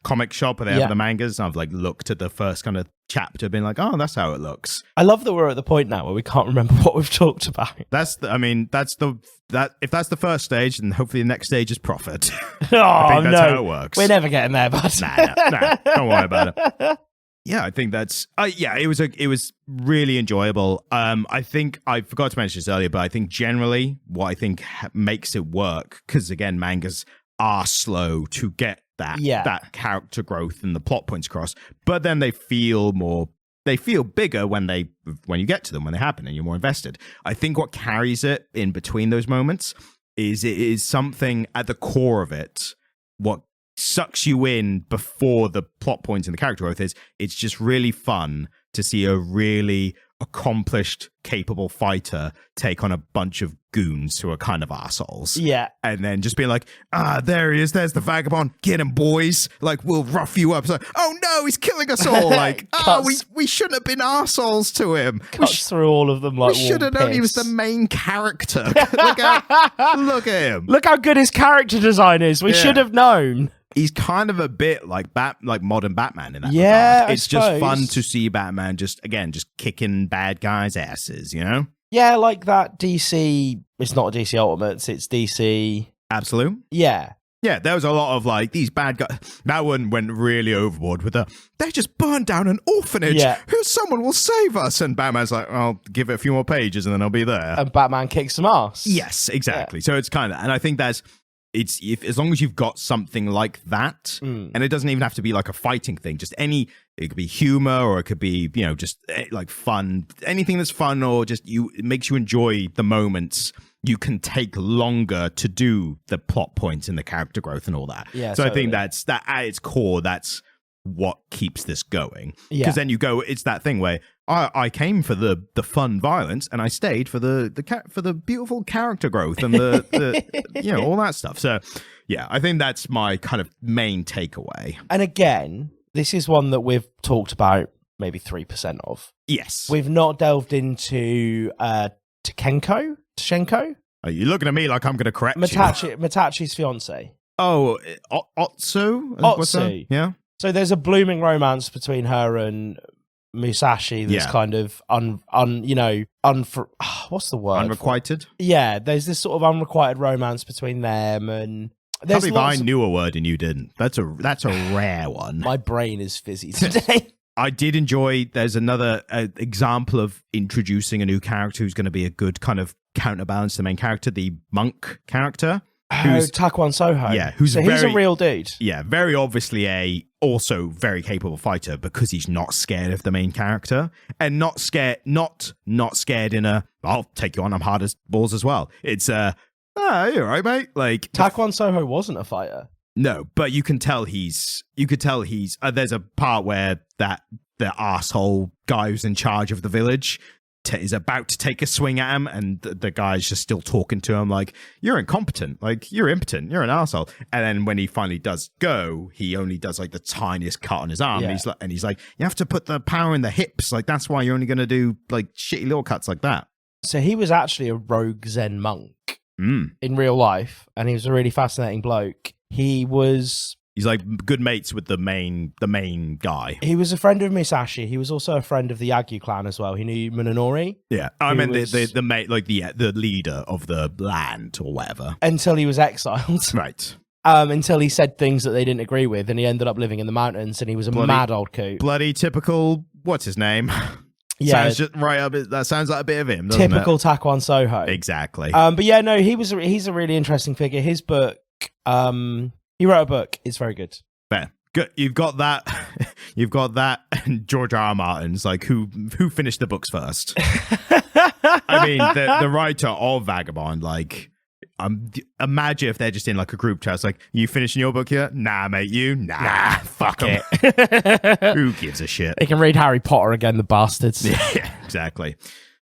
comic shop where they have the mangas. And I've like looked at the first kind of chapter, been like, oh, that's how it looks. I love that we're at the point now where we can't remember what we've talked about. If that's the first stage, then hopefully the next stage is profit. Oh, I think that's how it works. We're never getting there, bud. Nah, don't worry about it. Yeah, I think that's it was really enjoyable. I think I forgot to mention this earlier, but I think generally what I think makes it work, because again, mangas are slow to get that character growth and the plot points across, but then they feel bigger when you get to them, when they happen and you're more invested. I think what carries it in between those moments is it is something at the core of it what sucks you in before the plot points in the character growth is it's just really fun to see a really accomplished, capable fighter take on a bunch of goons who are kind of assholes. Yeah. And then just being like, there he is. There's the Vagabond. Get him, boys. Like, we'll rough you up. It's like, oh no, he's killing us all. Like, we shouldn't have been assholes to him. Cuts through all of them like we should have known he was the main character. Look at him. Look how good his character design is. We should have known. He's kind of a bit like modern Batman in that regard. It's just fun to see Batman just kicking bad guys' asses, you know? Yeah, like that DC. It's not DC Ultimates, it's DC Absolute. Yeah. Yeah, there was a lot of like these bad guys. That one went really overboard with they just burned down an orphanage. Yeah. Someone will save us. And Batman's like, I'll give it a few more pages and then I'll be there. And Batman kicks some ass. Yes, exactly. Yeah. So it's kind of, and I think that's, as long as you've got something like that, and it doesn't even have to be like a fighting thing, just it could be humor or it could be, just like fun, anything that's fun or just it makes you enjoy the moments. You can take longer to do the plot points and the character growth and all that. Yeah, so totally. I think that at its core, that's what keeps this going. Because then you go, it's that thing where I came for the fun violence and I stayed for the beautiful character growth and the all that stuff. So yeah, I think that's my kind of main takeaway. And again, this is one that we've talked about maybe 3% of. Yes. We've not delved into Takehiko. Are you looking at me like I'm going to correct you? Mitachi's fiance. Oh, Otsu? Otsu. Yeah. So there's a blooming romance between her and Musashi that's kind of what's the word? Unrequited? Yeah, there's this sort of unrequited romance between them, and I believe I knew a word and you didn't. That's a rare one. My brain is fizzy today. I did enjoy, there's another example of introducing a new character who's going to be a good kind of counterbalance to the main character, the monk character. Takwon Soho. Yeah, he's a real dude. Yeah, very obviously also very capable fighter because he's not scared of the main character and not scared in a, I'll take you on, I'm hard as balls as well. It's you're all right, mate. Like Takwon Soho wasn't a fighter. No, but you could tell he's there's a part where the asshole guy who's in charge of the village is about to take a swing at him, and the guy's just still talking to him like, you're incompetent, like you're impotent, you're an asshole. And then when he finally does go, he only does like the tiniest cut on his arm. Yeah. And he's like, you have to put the power in the hips, like that's why you're only going to do like shitty little cuts like that. So he was actually a rogue Zen monk in real life, and he was a really fascinating bloke. He's like good mates with the main guy. He was a friend of Musashi. He was also a friend of the Yagyu clan as well. He knew Munenori. Yeah, I mean the mate, like the leader of the land or whatever. Until he was exiled, right? Until he said things that they didn't agree with, and he ended up living in the mountains. And he was a mad old coot. Bloody typical. What's his name? Yeah, sounds just right up. That sounds like a bit of him. Doesn't typical it? Takwon Soho. Exactly. But yeah, no, he's a really interesting figure. His book. He wrote a book. It's very good. Fair. Good. You've got that. You've got that. And George R. R. Martin's like, who finished the books first? I mean, the writer of Vagabond, like, imagine if they're just in like a group chat. It's like, you finishing your book yet? Nah, mate, you? Nah, fuck it. Who gives a shit? They can read Harry Potter again, the bastards. Yeah, exactly.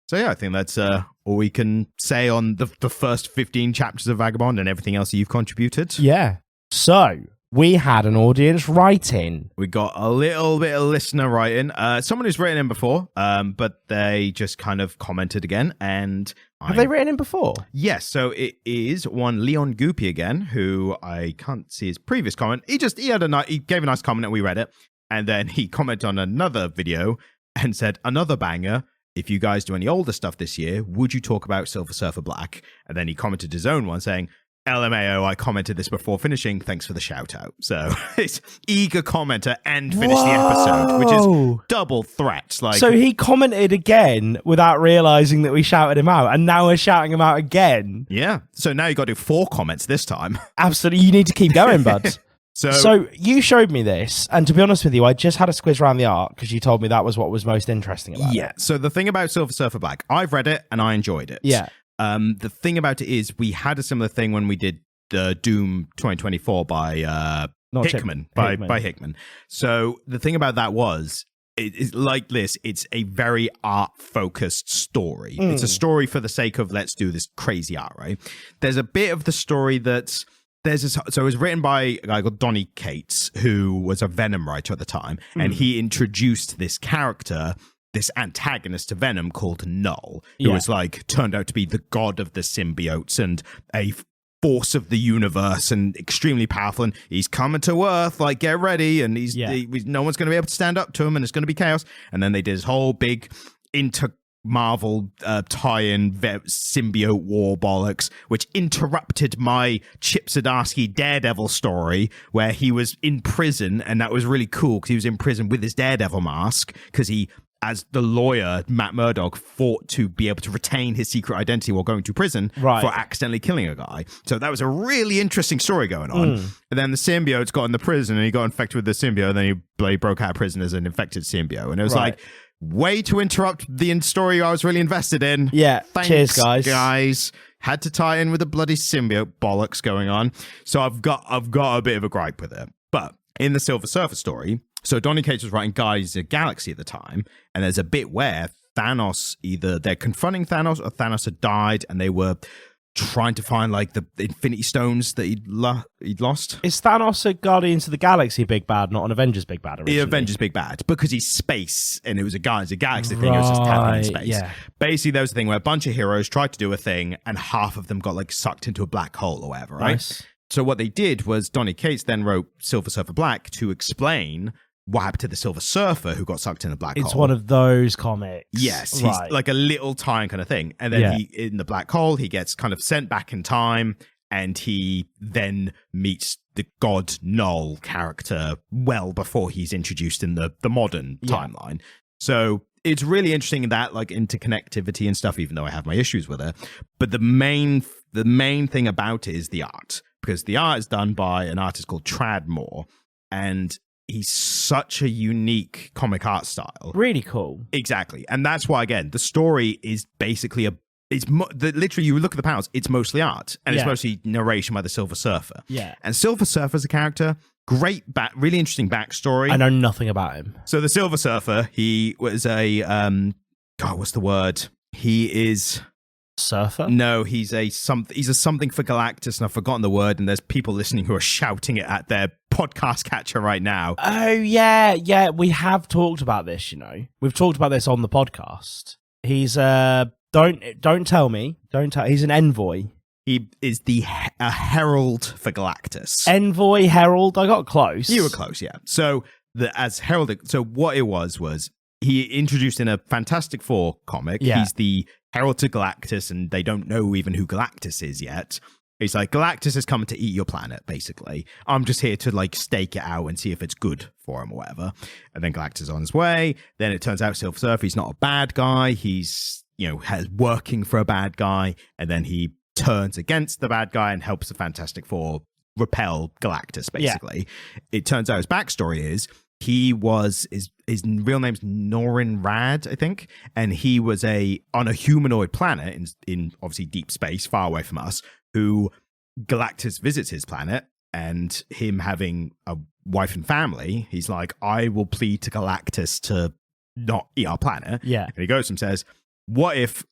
So yeah, I think that's all we can say on the first 15 chapters of Vagabond and everything else that you've contributed. Yeah. So we had an audience write-in. We got a little bit of listener writing. Someone who's written in before, but they just kind of commented again. And have they written in before? Yes. So it is one Leon Goopy again, who I can't see his previous comment. He gave a nice comment and we read it. And then he commented on another video and said, another banger. If you guys do any older stuff this year, would you talk about Silver Surfer Black? And then he commented his own one saying, LMAO, I commented this before finishing. Thanks for the shout out. So it's eager commenter and finish the episode, which is double threats. Like, so he commented again without realizing that we shouted him out, and now we're shouting him out again. Yeah. So now you got to do 4 comments this time. Absolutely. You need to keep going, bud. So you showed me this, and to be honest with you, I just had a squiz around the art because you told me that was what was most interesting about it. Yeah. So the thing about Silver Surfer Black, I've read it and I enjoyed it. Yeah. The thing about it is we had a similar thing when we did Doom 2024 by Hickman. By Hickman. So the thing about that was, it's like this. It's a very art-focused story. It's a story for the sake of let's do this crazy art, right? There's a bit of the story that's so it was written by a guy called Donny Cates, who was a Venom writer at the time, and he introduced this character, this antagonist to Venom called Null, who was like turned out to be the god of the symbiotes and a force of the universe and extremely powerful, and he's coming to Earth, like get ready, and no one's going to be able to stand up to him, and it's going to be chaos. And then they did this whole big Marvel tie-in symbiote war bollocks, which interrupted my Chip Zdarsky Daredevil story where he was in prison, and that was really cool because he was in prison with his Daredevil mask because he, as the lawyer Matt Murdock, fought to be able to retain his secret identity while going to prison for accidentally killing a guy. So that was a really interesting story going on. And then the symbiotes got in the prison and he got infected with the symbiote, and then he broke out of prison as an infected symbiote, and it was like, way to interrupt the story I was really invested in. Yeah, thanks, cheers, guys. Had to tie in with the bloody symbiote bollocks going on. So I've got a bit of a gripe with it. But in the Silver Surfer story, so Donny Cates was writing Guardians of the Galaxy at the time, and there's a bit where Thanos, either they're confronting Thanos or Thanos had died, and they were trying to find like the Infinity Stones that he'd lost. Is Thanos a Guardians of the Galaxy big bad, not an Avengers big bad originally? The Avengers big bad, because he's space, and it was a Guardians of the Galaxy thing. It was just happening in space. Yeah. Basically, there was a thing where a bunch of heroes tried to do a thing, and half of them got like sucked into a black hole or whatever, right? Nice. So what they did was Donny Cates then wrote Silver Surfer Black to explain what happened to the Silver Surfer who got sucked in a black hole. It's one of those comics. Yes, he's like a little time kind of thing. And then he, in the black hole, he gets kind of sent back in time, and he then meets the god Null character well before he's introduced in the modern timeline. So it's really interesting in that like interconnectivity and stuff, even though I have my issues with it. But the main thing about it is the art, because the art is done by an artist called Tradmore, and he's such a unique comic art style. Really cool. Exactly. And that's why, again, the story is basically literally, you look at the panels, it's mostly art, and it's mostly narration by the Silver Surfer. Yeah. And Silver Surfer as a character, great really interesting backstory. I know nothing about him. So the Silver Surfer, he was a God, what's the word? He is Surfer? No, he's a something for Galactus, and I've forgotten the word, and there's people listening who are shouting it at their podcast catcher right now. Oh yeah, we have talked about this, you know. We've talked about this on the podcast. He's don't tell me. He's an envoy. He is a herald for Galactus. Envoy, herald, I got close. You were close, yeah. So as herald, so what it was he introduced in a Fantastic Four comic. Yeah. He's the herald to Galactus, and they don't know even who Galactus is yet. He's like, Galactus is coming to eat your planet, basically. I'm just here to like stake it out and see if it's good for him or whatever. And then Galactus is on his way. Then it turns out Silver Surfer, he's not a bad guy. He's, working for a bad guy. And then he turns against the bad guy and helps the Fantastic Four repel Galactus, basically. Yeah. It turns out his backstory is he was his real name's Norin Rad, I think, and he was on a humanoid planet in obviously deep space, far away from us, who Galactus visits his planet, and him having a wife and family, he's like, I will plead to Galactus to not eat our planet. Yeah. And he goes and says, what if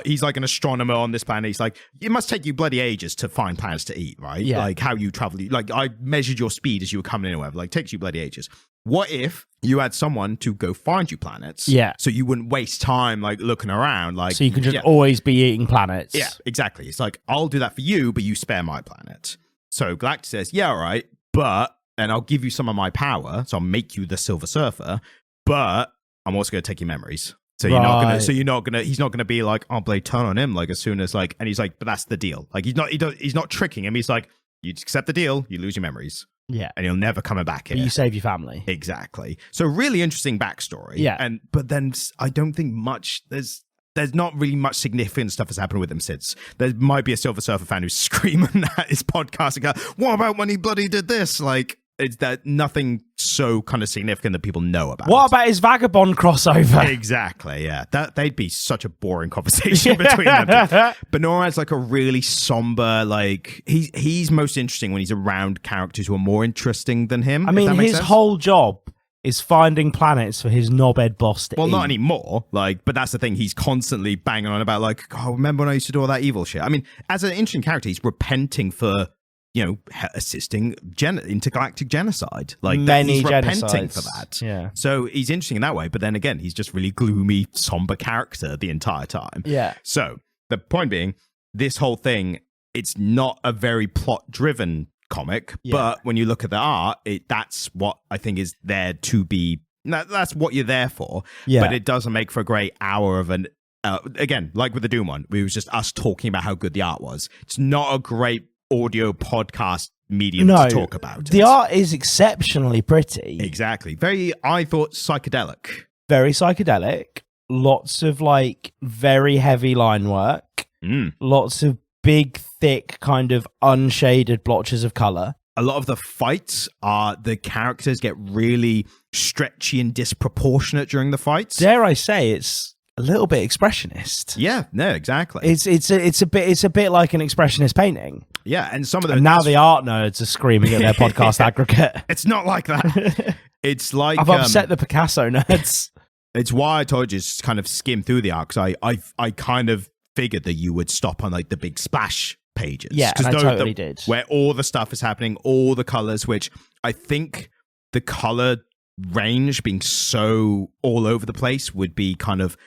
he's like an astronomer on this planet. He's like, it must take you bloody ages to find planets to eat, right? Yeah. Like how you travel. Like I measured your speed as you were coming in or whatever. Like takes you bloody ages. What if you had someone to go find you planets? Yeah. So you wouldn't waste time like looking around. Like so you can just always be eating planets. Yeah, exactly. It's like, I'll do that for you, but you spare my planet. So Galactus says, yeah, all right, and I'll give you some of my power. So I'll make you the Silver Surfer, but I'm also going to take your memories. So he's not gonna be like, oh, Blade, turn on him like as soon as like, and he's like, but that's the deal. Like he's not tricking him. He's like, you accept the deal, you lose your memories. Yeah. And you'll never come back here. But you save your family. Exactly. So really interesting backstory. Yeah. But then I don't think there's not really much significant stuff has happened with him since. There might be a Silver Surfer fan who's screaming at his podcast and go, what about when he bloody did this? Like, It's that nothing so kind of significant that people know about. What about his Vagabond crossover? Exactly, yeah. They'd be such a boring conversation between them two. But Nora has like a really somber, like he's most interesting when he's around characters who are more interesting than him. I mean, his whole job is finding planets for his knobhead boss to eat. Not anymore. Like, but that's the thing. He's constantly banging on about like, oh, remember when I used to do all that evil shit? I mean, as an interesting character, he's repenting for, you know, assisting intergalactic genocide. Like, he's repenting for that. Yeah. So he's interesting in that way. But then again, he's just really gloomy, somber character the entire time. Yeah. So the point being, this whole thing, it's not a very plot-driven comic, but when you look at the art, that's what I think is there to be. That's what you're there for. Yeah. But it doesn't make for a great hour of an. Again, like with the Doom one, it was just us talking about how good the art was. It's not a great audio podcast medium to talk about. The art is exceptionally pretty. Exactly. I thought psychedelic. Very psychedelic. Lots of like very heavy line work. Lots of big, thick, kind of unshaded blotches of color. A lot of the fights the characters get really stretchy and disproportionate during the fights. Dare I say it's a little bit expressionist. Yeah, no, exactly. It's a bit like an expressionist painting. Yeah, and some of the and now the art nerds are screaming at their podcast aggregate. It's not like that. It's like I've upset the Picasso nerds. It's why I told you just kind of skim through the art, because I kind of figured that you would stop on like the big splash pages. Yeah, and I totally did. Where all the stuff is happening, all the colors, which I think the color range being so all over the place would be kind of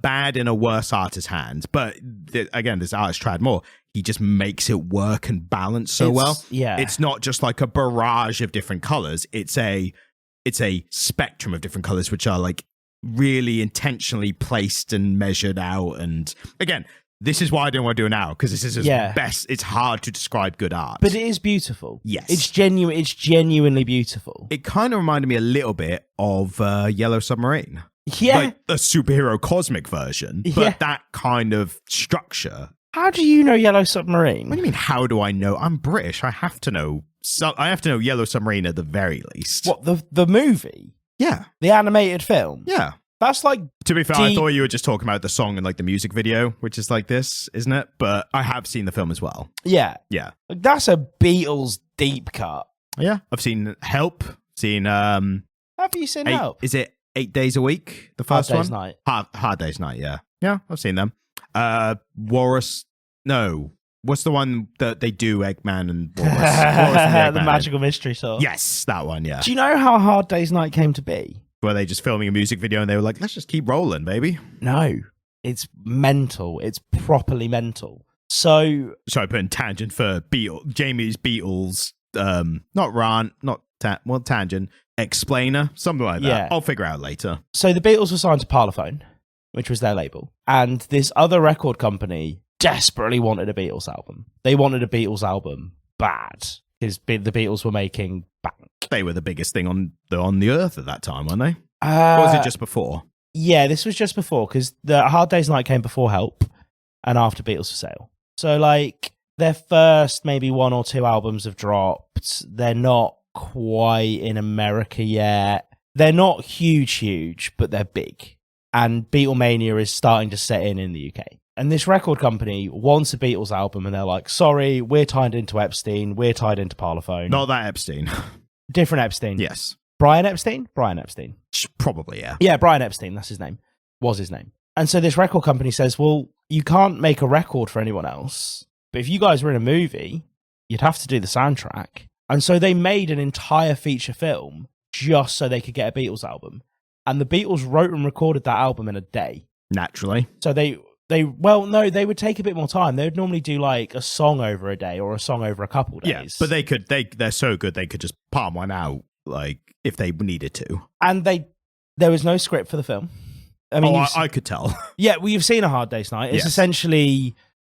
bad in a worse artist's hands. But again, this artist Trad Moore, he just makes it work and balance so well. Yeah, it's not just like a barrage of different colors. It's a spectrum of different colors, which are like really intentionally placed and measured out. And again, this is why I don't want to do it now, because this is best. It's hard to describe good art, but it is beautiful. Yes, it's genuine. It's genuinely beautiful. It kind of reminded me a little bit of Yellow Submarine. Yeah, like a superhero cosmic version, but that kind of structure. How do you know Yellow Submarine? What do you mean? How do I know? I'm British. I have to know. I have to know Yellow Submarine at the very least. What, the movie? Yeah, the animated film. Yeah. That's like... To be fair, I thought you were just talking about the song and like the music video, which is like this, isn't it? But I have seen the film as well. Yeah. Yeah. That's a Beatles deep cut. Yeah. I've seen Help. Have you seen Help? Is it 8 Days a Week? The first Hard Day's one? Night. Hard Day's Night, yeah. Yeah, I've seen them. Walrus... No. What's the one that they do, Eggman and Walrus? And the Magical Mystery Tour. Yes, that one, yeah. Do you know how Hard Day's Night came to be? Were they just filming a music video and they were like, let's just keep rolling, baby? No. It's mental. It's properly mental. So... Sorry, putting tangent for Jamie's Beatles, not rant, not tangent, explainer, something like that. Yeah. I'll figure out later. So the Beatles were signed to Parlophone, which was their label. And this other record company desperately wanted a Beatles album. They wanted a Beatles album bad, because the Beatles were making bank. They were the biggest thing on the earth at that time, weren't they? Or was it just before? Yeah, this was just before, because the Hard Day's Night came before Help and after Beatles for Sale. So, like, their first maybe one or two albums have dropped. They're not quite in America yet. They're not huge, but they're big. And Beatlemania is starting to set in the UK. And this record company wants a Beatles album, and they're like, sorry, we're tied into Epstein, we're tied into Parlophone. Not that Epstein. Different Epstein. Yes. Brian Epstein? Brian Epstein. Probably, yeah. Yeah, Brian Epstein, that's his name. Was his name. And so this record company says, well, you can't make a record for anyone else, but if you guys were in a movie, you'd have to do the soundtrack. And so they made an entire feature film just so they could get a Beatles album. And the Beatles wrote and recorded that album in a day. Naturally. So they would take a bit more time. They would normally do like a song over a day or a song over a couple days. Yeah, but they're so good they could just palm one out, like, if they needed to. And there was no script for the film. I mean, I could tell. Yeah, well, you've seen A Hard Day's Night. It's essentially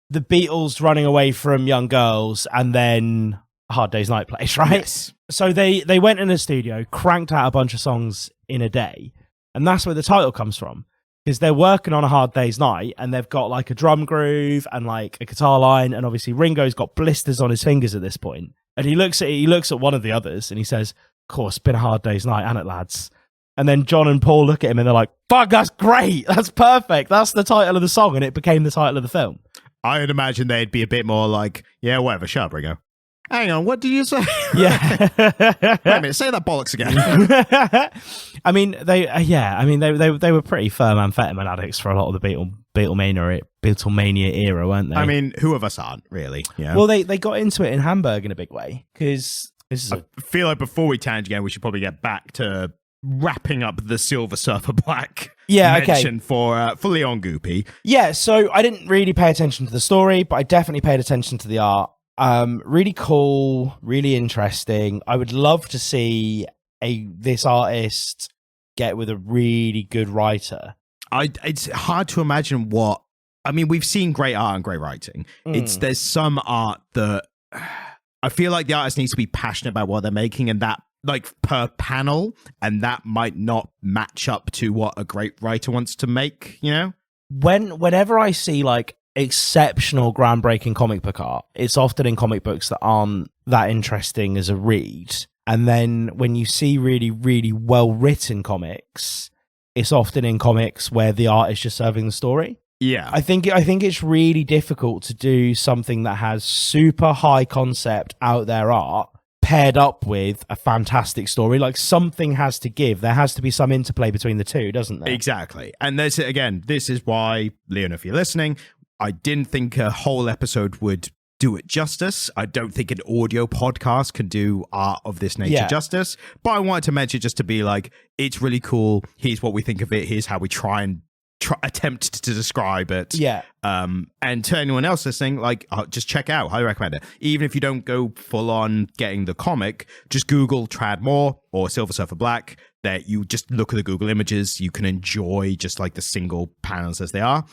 the Beatles running away from young girls, and then A Hard Day's Night plays, right? Yes. So they went in a studio, cranked out a bunch of songs in a day, and that's where the title comes from. Because they're working on A Hard Day's Night, and they've got like a drum groove and like a guitar line, and obviously Ringo's got blisters on his fingers at this point. And he looks at one of the others and he says, of course, been a hard day's night, ain't it, lads? And then John and Paul look at him and they're like, fuck, that's great. That's perfect. That's the title of the song. And it became the title of the film. I would imagine they'd be a bit more like, yeah, whatever, shut up, Ringo. Hang on, what did you say? Yeah. Wait a minute, say that bollocks again. I mean, they were pretty firm amphetamine addicts for a lot of the Beatlemania era, weren't they? I mean, who of us aren't, really? You know? Well, they got into it in Hamburg in a big way, because I feel like before we tangent again, we should probably get back to wrapping up the Silver Surfer Black mention for Leon Goopy. Yeah, so I didn't really pay attention to the story, but I definitely paid attention to the art. Really cool, really interesting. I would love to see this artist get with a really good writer. It's hard to imagine what. I mean, we've seen great art and great writing. There's some art that I feel like the artist needs to be passionate about what they're making, and that like per panel, and that might not match up to what a great writer wants to make. You know, whenever I see like exceptional, groundbreaking comic book art, it's often in comic books that aren't that interesting as a read. And then when you see really, really well written comics, it's often in comics where the art is just serving the story. Yeah, I think it's really difficult to do something that has super high concept out there art paired up with a fantastic story. Like, something has to give. There has to be some interplay between the two, doesn't there? Exactly. And this is why, Leon, if you're listening, I didn't think a whole episode would do it justice. I don't think an audio podcast can do art of this nature justice. But I wanted to mention just to be like, it's really cool. Here's what we think of it. Here's how we attempt to describe it. Yeah. And to anyone else listening, like, just check out. Highly recommend it. Even if you don't go full on getting the comic, just Google Tradmore or Silver Surfer Black. That you just look at the Google images. You can enjoy just like the single panels as they are.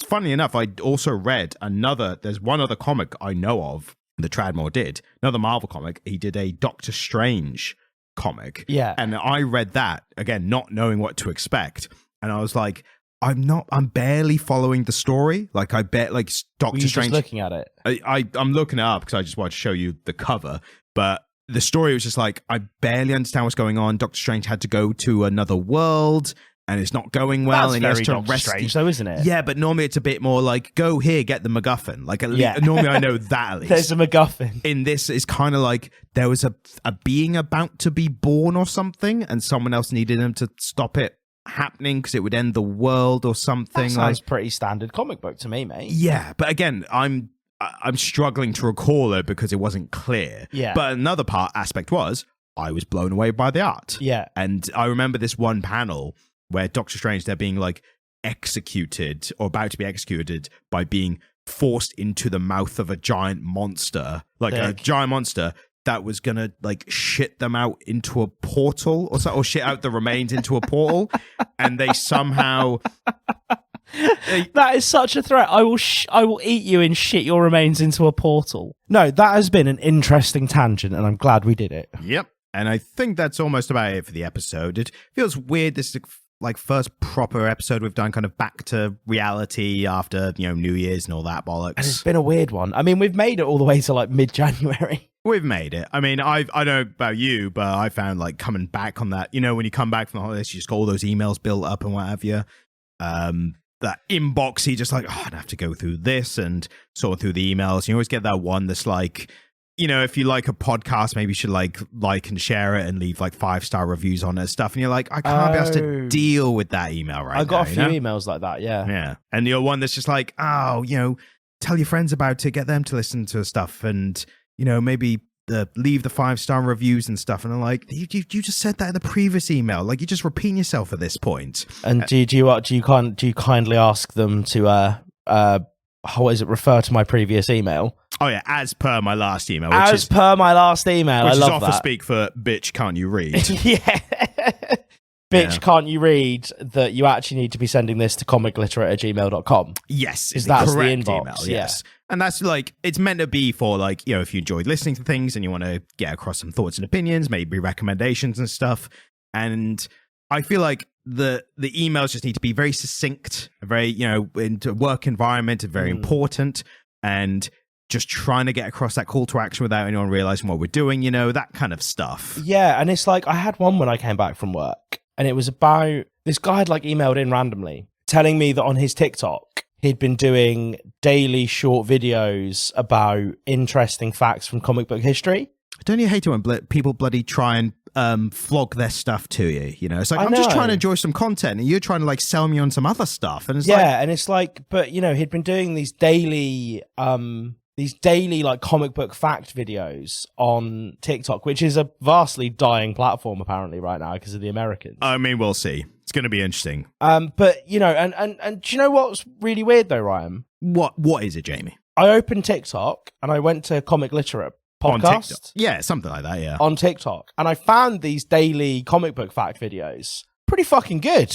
Funnily enough, I also read there's one other comic I know of that Tradmore did, another Marvel comic. He did a Doctor Strange comic. Yeah. And I read that, again, not knowing what to expect. And I was like, I'm barely following the story. Like, I bet, like, Doctor Strange. Just looking at it? I'm looking it up because I just wanted to show you the cover. But the story was just like, I barely understand what's going on. Doctor Strange had to go to another world. And it's not going well. That's and he has very to Doctor Strange, though, isn't it? Yeah, but normally it's a bit more like, go here, get the MacGuffin. Like, at least, normally I know that at least. There's a MacGuffin. In this, it's kind of like there was a being about to be born or something, and someone else needed him to stop it happening because it would end the world or something. That sounds pretty standard comic book to me, mate. Yeah, but again, I'm struggling to recall it because it wasn't clear. Yeah. But another aspect was, I was blown away by the art. Yeah. And I remember this one panel where Doctor Strange, they're being like executed or about to be executed by being forced into the mouth of a giant monster, like a giant monster that was gonna like shit them out into a portal or shit out the remains into a portal, and they somehow. That is such a threat. I will eat you and shit your remains into a portal. No, that has been an interesting tangent, and I'm glad we did it. Yep. And I think that's almost about it for the episode. It feels weird. This is like first proper episode we've done kind of back to reality after, New Year's and all that bollocks. And it's been a weird one. I mean, we've made it all the way to like mid-January. We've made it. I mean, I don't know about you, but I found like coming back on that, when you come back from the holidays, you just got all those emails built up and what have you. That inbox, you just like, I'd have to go through this and sort through the emails. You always get that one that's like, if you like a podcast, maybe you should like and share it and leave like 5-star reviews on it and stuff. And you're like, I can't be asked to deal with that email right now. I got a few emails like that, yeah. Yeah. And the one that's just like, tell your friends about it, get them to listen to stuff and, maybe leave the 5-star reviews and stuff. And I'm like, you just said that in the previous email. Like, you're just repeating yourself at this point. And do you kindly ask them to refer to my previous email? Oh yeah, as per my last email. Per my last email. Which I love is often speak for bitch, can't you read? Yeah. Bitch, can't you read that you actually need to be sending this to comicglitter@gmail.com? Yes. Is that the inbox? Email, yes. And that's like, it's meant to be for like, if you enjoyed listening to things and you want to get across some thoughts and opinions, maybe recommendations and stuff. And I feel like the emails just need to be very succinct, very, into work environment, very important. And just trying to get across that call to action without anyone realizing what we're doing, that kind of stuff. Yeah, and it's like I had one when I came back from work, and it was about this guy had like emailed in randomly telling me that on his TikTok he'd been doing daily short videos about interesting facts from comic book history. Don't you hate it when people bloody try and flog their stuff to you? It's like, I'm just trying to enjoy some content and you're trying to like sell me on some other stuff. And it's and it's like, but he'd been doing these daily like comic book fact videos on TikTok, which is a vastly dying platform apparently right now because of the Americans. I mean, we'll see. It's going to be interesting. But and do you know what's really weird though, Ryan? What is it, Jamie? I opened TikTok and I went to Comic Literate podcast. Yeah, something like that, yeah. On TikTok. And I found these daily comic book fact videos pretty fucking good.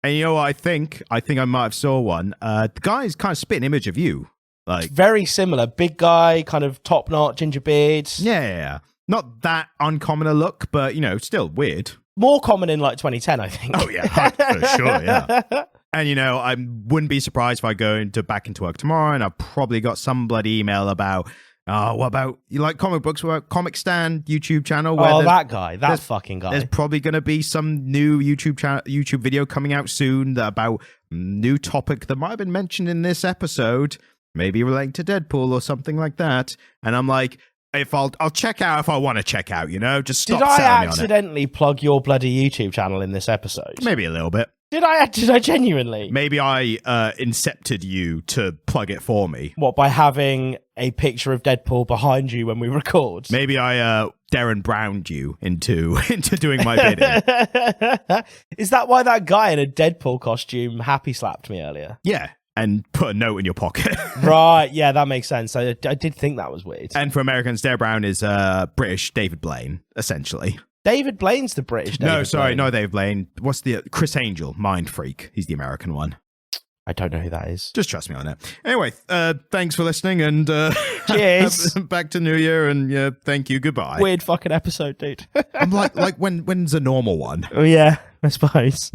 And you know what I think? I think I might have saw one. The guy's kind of spit an image of you. Like very similar. Big guy, kind of top knot, ginger beard. Yeah. Not that uncommon a look, but still weird. More common in like 2010, I think. Oh yeah, for sure, yeah. And I wouldn't be surprised if I go back into work tomorrow and I've probably got some bloody email about what about you like comic books? What about Comic Stand YouTube channel? Where that fucking guy. There's probably going to be some new YouTube video coming out soon about new topic that might have been mentioned in this episode, maybe relating to Deadpool or something like that. And I'm like, I'll check out if I want to check out. Just stop. Did I selling accidentally plug your bloody YouTube channel in this episode? Maybe a little bit. Did I genuinely? Maybe I incepted you to plug it for me. What, by having a picture of Deadpool behind you when we record? Maybe I Darren Browned you into doing my bidding. Is that why that guy in a Deadpool costume happy slapped me earlier? Yeah, and put a note in your pocket. Right, yeah, that makes sense. I did think that was weird. And for Americans, Darren Brown is British David Blaine, essentially. David Blaine's the British David Blaine. No David Blaine. What's the Chris Angel, Mind Freak. He's the American one. I don't know who that is. Just trust me on it. Anyway, thanks for listening and cheers. Back to New Year and thank you. Goodbye. Weird fucking episode, dude. I'm like when's a normal one? Oh yeah, I suppose.